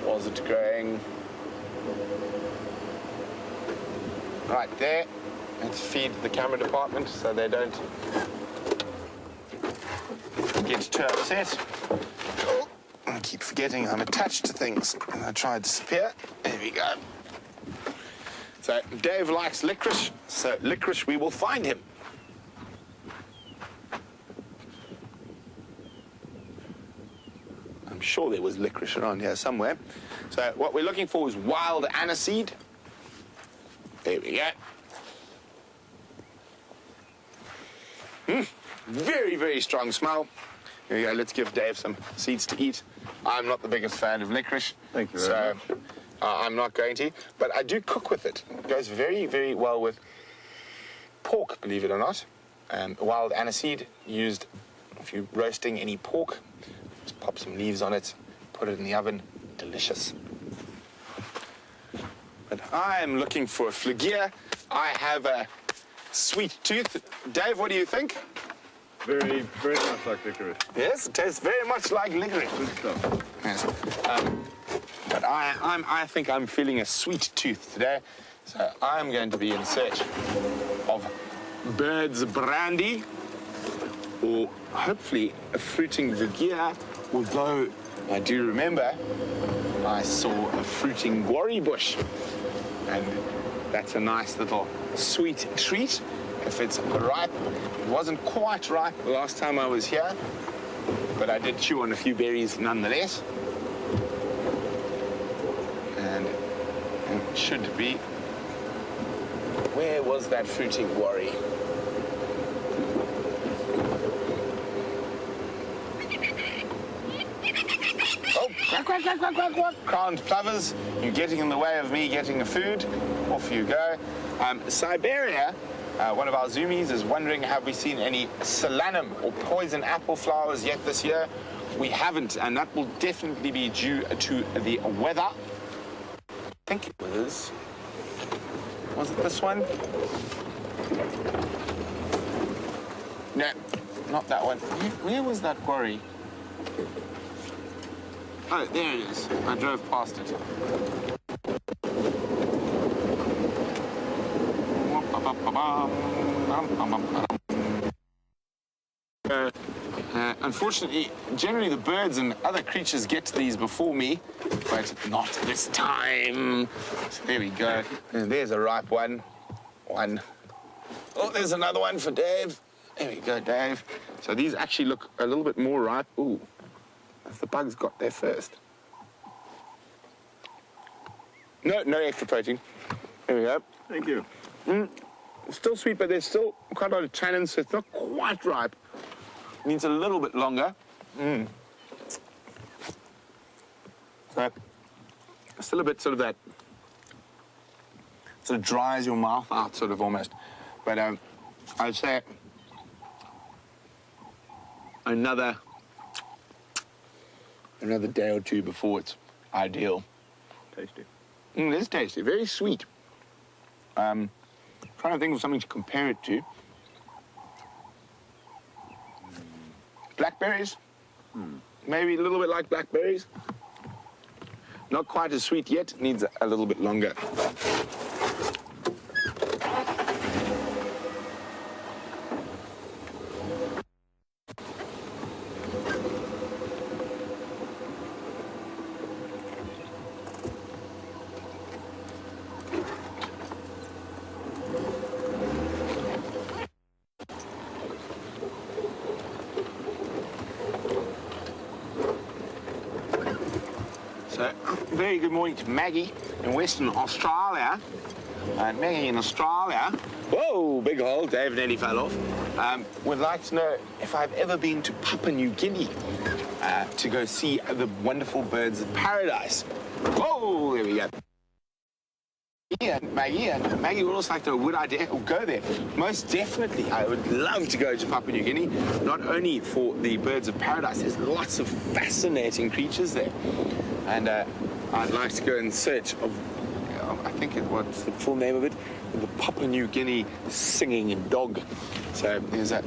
was it going? Right there. Let's feed the camera department so they don't get too upset. Oh, I keep forgetting I'm attached to things and I try to disappear. There we go. So Dave likes licorice, so licorice we will find him. I'm sure there was licorice around here somewhere. So what we're looking for is wild aniseed. There we go. Very, very strong smell. Here we go, let's give Dave some seeds to eat. I'm not the biggest fan of licorice. Thank you very much. I'm not going to, but I do cook with it. It goes very, very well with pork, believe it or not. Wild aniseed used if you're roasting any pork. Just pop some leaves on it, put it in the oven. Delicious. But I'm looking for a phlegia. I have a sweet tooth. Dave, what do you think? Very, very much like licorice. Yes, it tastes very much like licorice. Good stuff. Yes. But I think I'm feeling a sweet tooth today, so I'm going to be in search of bird's brandy, or hopefully a fruiting phlegia, although I do remember I saw a fruiting guarri bush, and that's a nice little sweet treat if it's ripe. It wasn't quite ripe the last time I was here, but I did chew on a few berries nonetheless. And it should be. Where was that fruiting guarri? Oh, quack, quack, quack, quack, quack, quack. Crowned plovers, you're getting in the way of me getting the food. Off you go. Siberia, one of our zoomies, is wondering, have we seen any solanum or poison apple flowers yet this year? We haven't, and that will definitely be due to the weather. I think it was it this one? No, not that one. Where was that guarri? Oh, there it is. I drove past it. Unfortunately, generally the birds and other creatures get to these before me, but not this time. So there we go. And there's a ripe one. Oh, there's another one for Dave. There we go, Dave. So these actually look a little bit more ripe. Ooh, if the bugs got there first. No extra protein. There we go. Thank you. Still sweet, but there's still quite a lot of tannin, so it's not quite ripe. Needs a little bit longer. So, still a bit sort of that, sort of dries your mouth out, sort of almost. But I'd say another day or two before it's ideal. Tasty. It is tasty, very sweet. Trying to think of something to compare it to. Blackberries? Maybe a little bit like blackberries. Not quite as sweet yet, needs a little bit longer. So, very good morning to Maggie in Western Australia. Maggie in Australia, whoa, big hole, Dave nearly fell off, would like to know if I've ever been to Papua New Guinea to go see the wonderful birds of paradise. Whoa, there we go. Maggie would also like to know, would I go there? Most definitely, I would love to go to Papua New Guinea, not only for the birds of paradise, there's lots of fascinating creatures there. And I'd like to go in search of, I think what's the full name of it? The Papua New Guinea singing dog. So there's a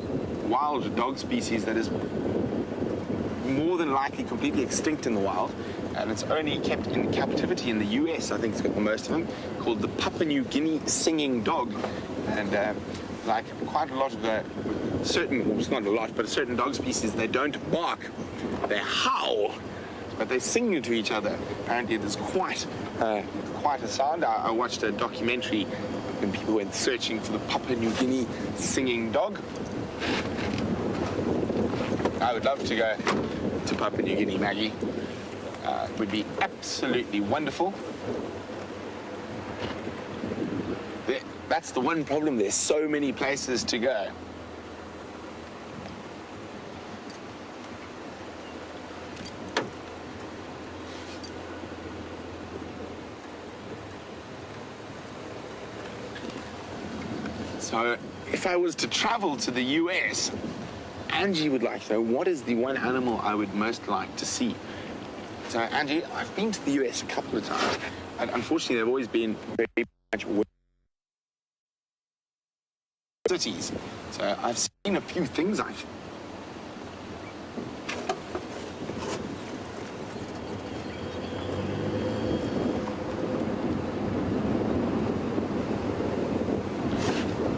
wild dog species that is more than likely completely extinct in the wild, and it's only kept in captivity in the US. I think it's got the most of them, called the Papua New Guinea singing dog. And like quite a lot of the certain, well, it's not a lot, but certain dog species, they don't bark, they howl, but they sing to each other. Apparently there's quite a sound. I watched a documentary when people went searching for the Papua New Guinea singing dog. I would love to go to Papua New Guinea, Maggie. It would be absolutely wonderful. That's the one problem. There's so many places to go. So if I was to travel to the US, Angie would like to know, what is the one animal I would most like to see? So, Angie, I've been to the US a couple of times, and unfortunately, they've always been very much cities. So, I've seen a few things,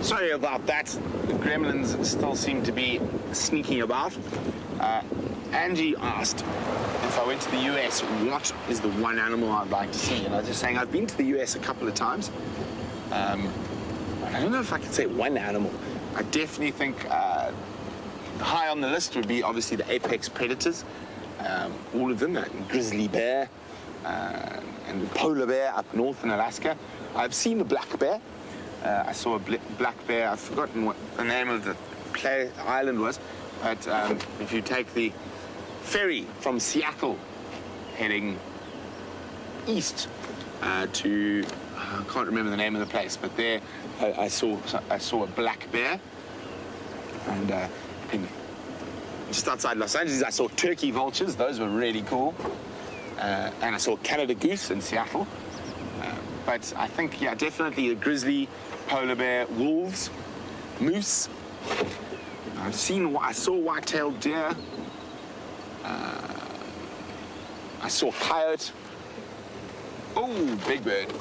Sorry about that. The gremlins still seem to be sneaking about. Angie asked if I went to the US, what is the one animal I'd like to see? And I was just saying, I've been to the US a couple of times. I don't know if I could say one animal. I definitely think high on the list would be obviously the apex predators. All of them, grizzly bear and the polar bear up north in Alaska. I've seen the black bear. I saw a black bear. I've forgotten what the name of the island was. But if you take the ferry from Seattle heading east to, I can't remember the name of the place, but there I saw a black bear. And just outside Los Angeles, I saw turkey vultures. Those were really cool. And I saw Canada goose in Seattle. But I think, yeah, definitely a grizzly, polar bear, wolves, moose. I saw white-tailed deer. I saw coyote. Oh, big bird.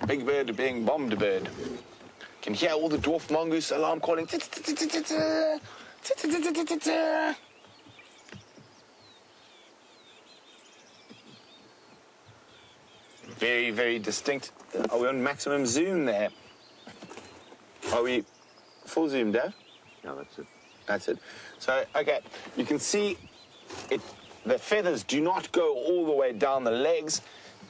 Big bird being bombed bird. Can hear all the dwarf mongoose alarm calling. Very, very distinct. Are we on maximum zoom there? Are we full zoom, Dave? No, that's it. That's it. So, okay, you can see the feathers do not go all the way down the legs,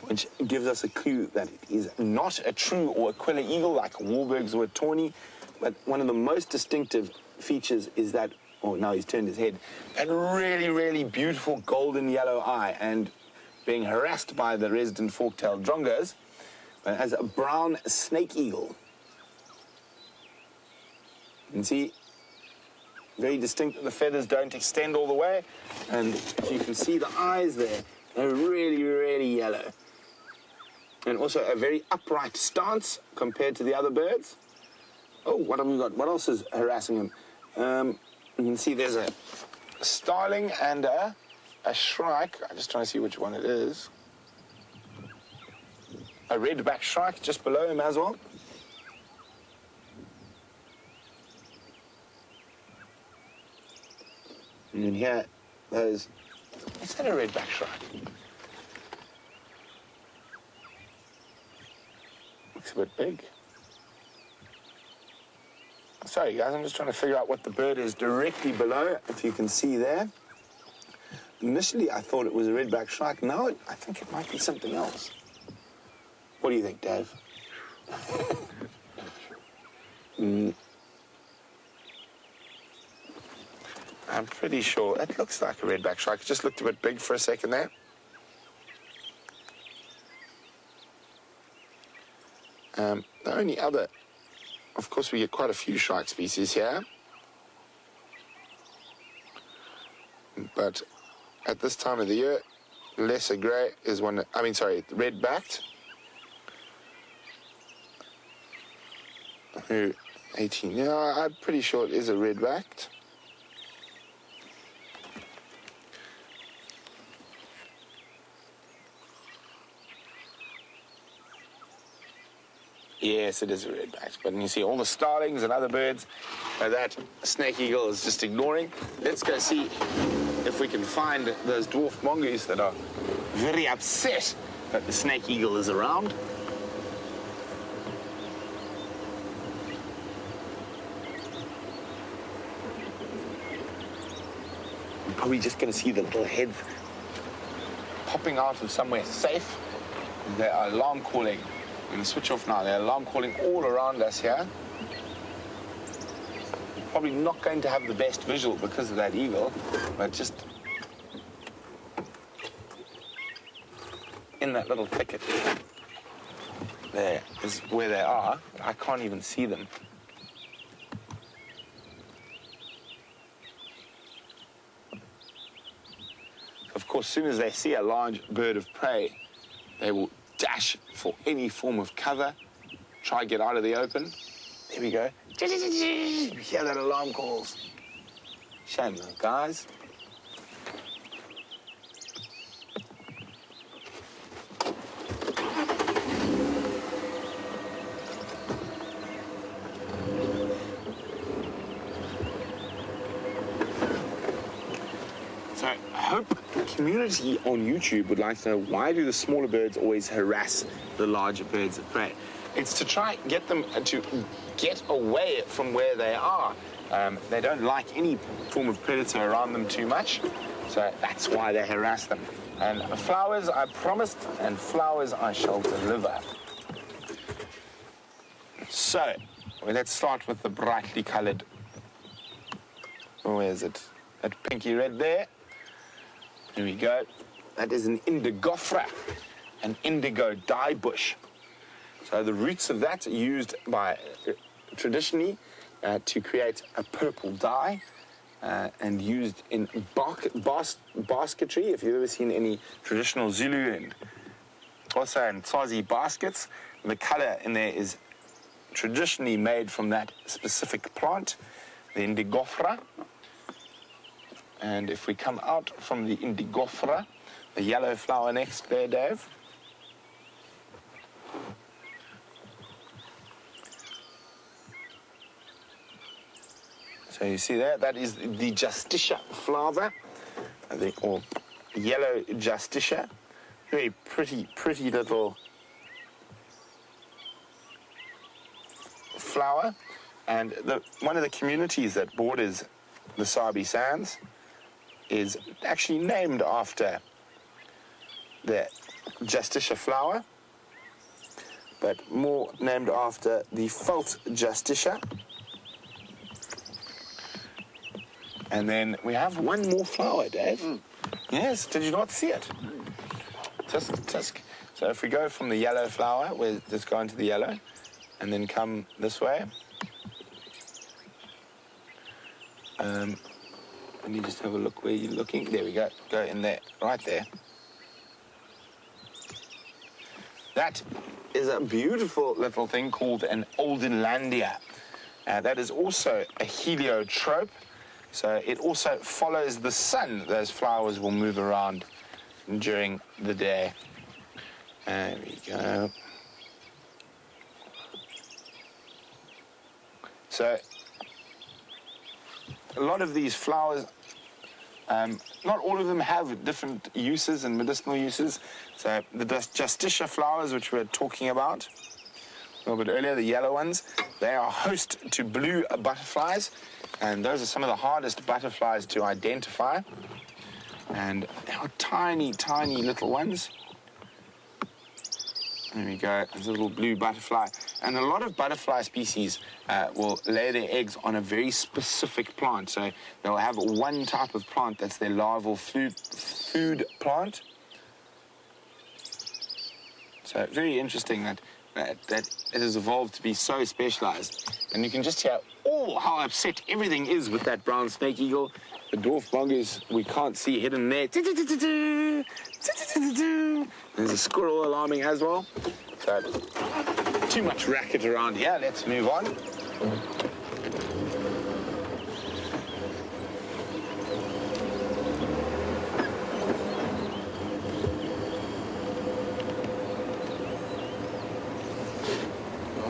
which gives us a clue that it is not a true or Aquila eagle like a Wahlberg's or a tawny, but one of the most distinctive features is that, oh, now he's turned his head, that really, really beautiful golden yellow eye, and being harassed by the resident fork-tailed drongos, as a brown snake eagle. You can see, very distinct that the feathers don't extend all the way, and if you can see the eyes there, they're really, really yellow. And also a very upright stance compared to the other birds. Oh, what have we got? What else is harassing him? You can see there's a starling and a shrike. I'm just trying to see which one it is. A red-backed shrike just below him as well. And then here, there's... Is that a red-backed shrike? Looks a bit big. Sorry, guys, I'm just trying to figure out what the bird is directly below, if you can see there. Initially, I thought it was a red-backed shrike. Now, I think it might be something else. What do you think, Dave? I'm pretty sure. It looks like a red-backed shrike. It just looked a bit big for a second there. The only other, of course, we get quite a few shrike species here. But at this time of the year, lesser grey is one, red-backed. Who, 18, yeah, I'm pretty sure it is a red-backed. Yes, it is a redback. But you see all the starlings and other birds that snake eagle is just ignoring. Let's go see if we can find those dwarf mongoose that are very upset that the snake eagle is around. I'm probably just going to see the little heads popping out of somewhere safe. They are alarm calling. I'm going to switch off now. They're alarm calling all around us here. Probably not going to have the best visual because of that eagle, but just in that little thicket. There is where they are. I can't even see them. Of course, as soon as they see a large bird of prey, they will dash for any form of cover, try get out of the open. There we go. You hear that alarm calls. Shame though, guys. So I hope the community on YouTube would like to know, why do the smaller birds always harass the larger birds of prey? It's to try and get them to get away from where they are. They don't like any form of predator around them too much, so that's why they harass them. And flowers I promised, and flowers I shall deliver. So, let's start with the brightly coloured. Where is it? That pinky red there. Here we go. That is an indigofera, an indigo dye bush. So the roots of that are used by traditionally to create a purple dye and used in basketry. If you've ever seen any traditional Zulu and also in Tswazi baskets, the colour in there is traditionally made from that specific plant, the indigofera. And if we come out from the indigofera, the yellow flower next there, Dave. So you see there, that is the Justicia flower, or yellow Justicia. Very pretty little flower. And one of the communities that borders the Sabi Sands is actually named after the Justicia flower, but more named after the Veld Justicia. And then we have one more flower, Dave. Yes, did you not see it? Tisk. So if we go from the yellow flower, we'll just go into the yellow, and then come this way. Let me just have a look where you're looking. There we go. Go in there, right there. That is a beautiful little thing called an Oldenlandia. That is also a heliotrope. So it also follows the sun. Those flowers will move around during the day. There we go. So a lot of these flowers, not all of them have different uses and medicinal uses. So the Justicia flowers, which we were talking about a little bit earlier, the yellow ones, they are host to blue butterflies, and those are some of the hardest butterflies to identify. And they are tiny little ones. There we go, there's a little blue butterfly. And a lot of butterfly species will lay their eggs on a very specific plant. So they'll have one type of plant that's their larval food plant. So very interesting that that it has evolved to be so specialized. And you can just hear, how upset everything is with that brown snake eagle. The dwarf mongoose, we can't see hidden there. There's a squirrel alarming as well. So, too much racket around here. Let's move on.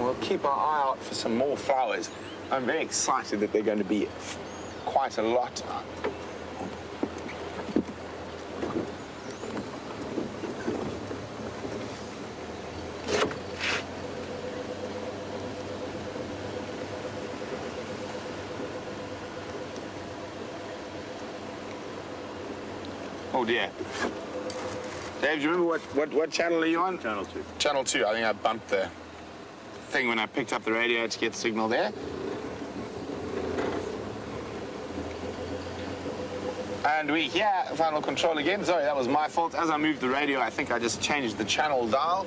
We'll keep our eye out for some more flowers. I'm very excited that they're going to be quite a lot. Oh dear. Dave, do you remember what channel are you on? Channel 2. Channel 2. I think I bumped the thing when I picked up the radio to get signal there. And we hear final control again. Sorry, that was my fault. As I moved the radio, I think I just changed the channel dial.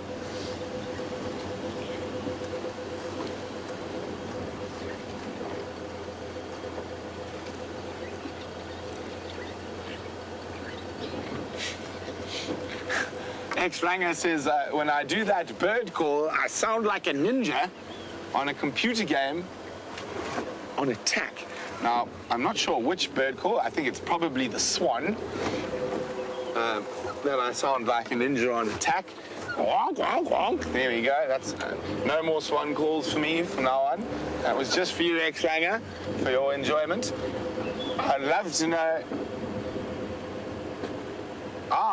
X-Ranger says, when I do that bird call, I sound like a ninja on a computer game on attack. Now, I'm not sure which bird call. I think it's probably the swan. That I sound like a ninja on attack. Wonk, wonk, wonk. There we go. That's no more swan calls for me from now on. That was just for you, X-Ranger, for your enjoyment. I'd love to know.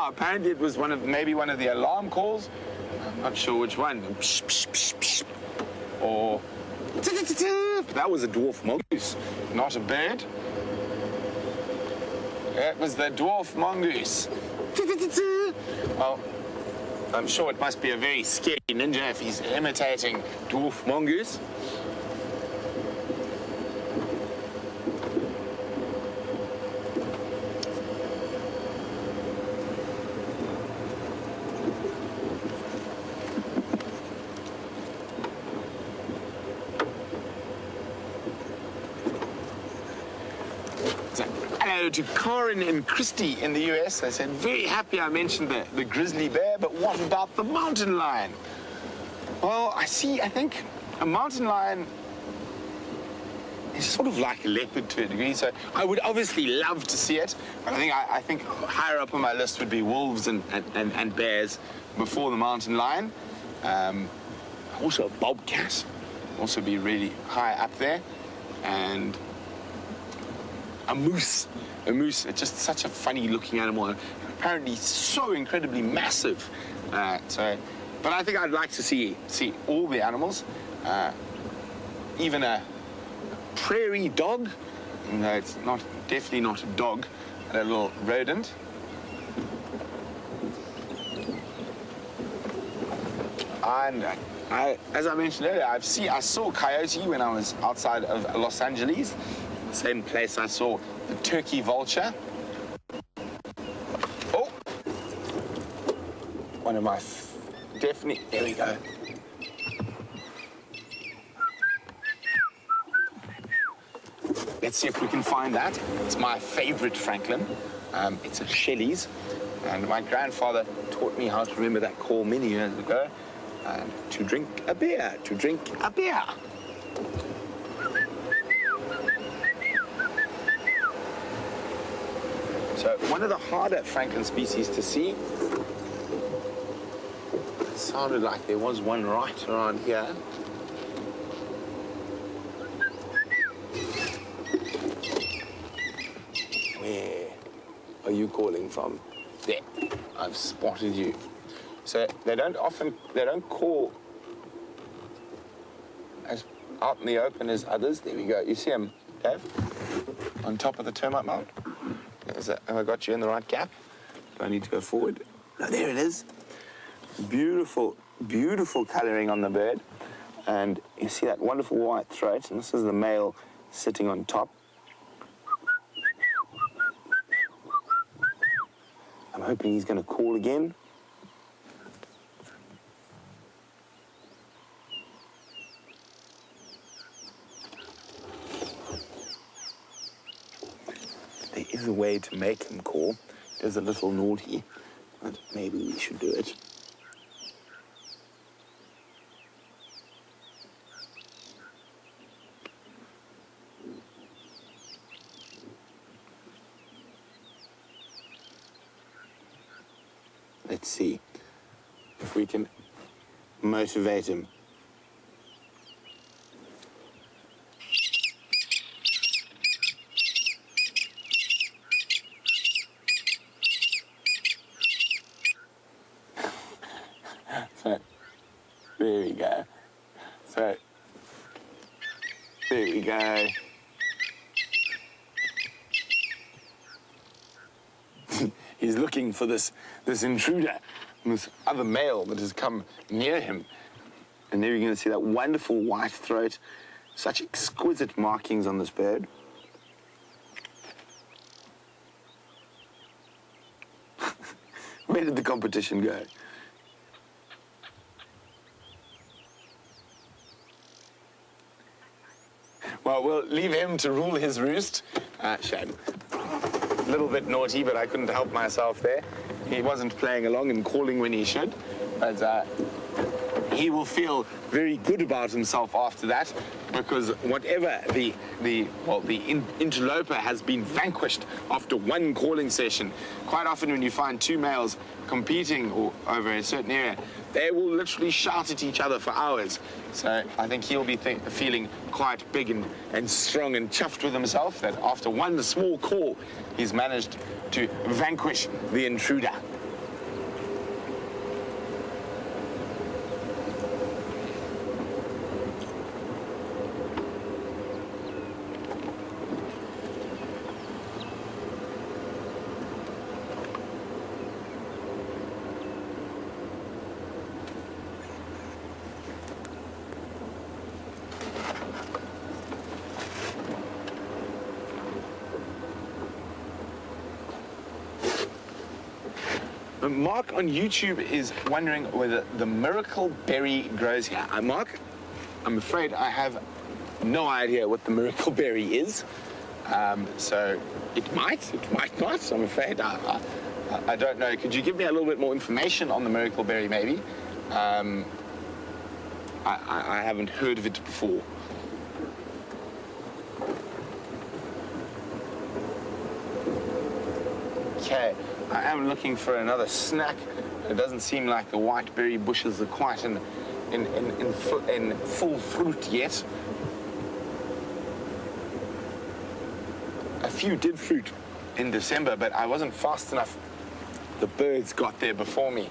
Apparently it was maybe one of the alarm calls. I'm not sure which one. Psh, psh, psh, psh. Or that was a dwarf mongoose, not a bird. That was the dwarf mongoose. Well, I'm sure it must be a very scary ninja if he's imitating dwarf mongoose. Hello to Corin and Christy in the US. They said, very happy I mentioned the grizzly bear, but what about the mountain lion? Well, I think a mountain lion is sort of like a leopard to a degree, so I would obviously love to see it, but I think higher up on my list would be wolves and bears before the mountain lion. Also a bobcat, also be really high up there, and a moose. It's just such a funny looking animal, and apparently so incredibly massive. But I think I'd like to see all the animals, even a prairie dog. No, it's definitely not a dog, but a little rodent. And as I mentioned earlier, I saw coyote when I was outside of Los Angeles. Same place I saw the turkey vulture. Oh! One of my definitely, there we go. Let's see if we can find that. It's my favorite Franklin. It's a Shelley's. And my grandfather taught me how to remember that call many years ago. And to drink a beer, to drink a beer. So one of the harder Franklin species to see. It sounded like there was one right around here. Where are you calling from? There, I've spotted you. So they don't call as out in the open as others. There we go. You see them, Dave? On top of the termite mound. Have I got you in the right gap? Do I need to go forward? No, there it is. Beautiful, beautiful coloring on the bird. And you see that wonderful white throat, and this is the male sitting on top. I'm hoping he's going to call again. is a way to make him call. It is a little naughty, but maybe we should do it. Let's see if we can motivate him. So, there we go. So, there we go. He's looking for this intruder, this other male that has come near him. And there you're going to see that wonderful white throat, such exquisite markings on this bird. Where did the competition go? Well, we'll leave him to rule his roost. Shame. A little bit naughty, but I couldn't help myself there. He wasn't playing along and calling when he should. But he will feel very good about himself after that, because whatever the interloper has been vanquished after one calling session. Quite often when you find two males competing over a certain area, they will literally shout at each other for hours. So I think he'll be feeling quite big and strong and chuffed with himself that after one small call, he's managed to vanquish the intruder. Mark on YouTube is wondering whether the miracle berry grows here. Mark, I'm afraid I have no idea what the miracle berry is. So it might not. I'm afraid I don't know. Could you give me a little bit more information on the miracle berry, maybe? I haven't heard of it before. Okay. I am looking for another snack. It doesn't seem like the white berry bushes are quite in full fruit yet. A few did fruit in December, but I wasn't fast enough. The birds got there before me.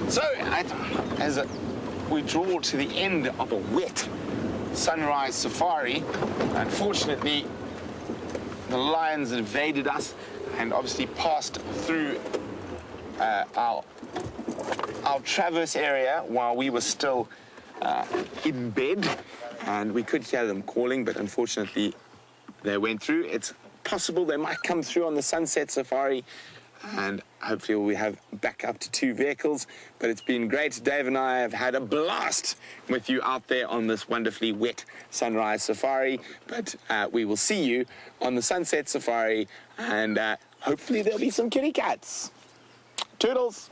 So, as we draw to the end of a wet sunrise safari, unfortunately, the lions invaded us and obviously passed through our traverse area while we were still in bed, and we could hear them calling, but unfortunately, they went through. It's possible they might come through on the sunset safari, and hopefully we have back up to 2 vehicles. But it's been great. Dave and I have had a blast with you out there on this wonderfully wet sunrise safari. But we will see you on the sunset safari, and hopefully there'll be some kitty cats. Toodles!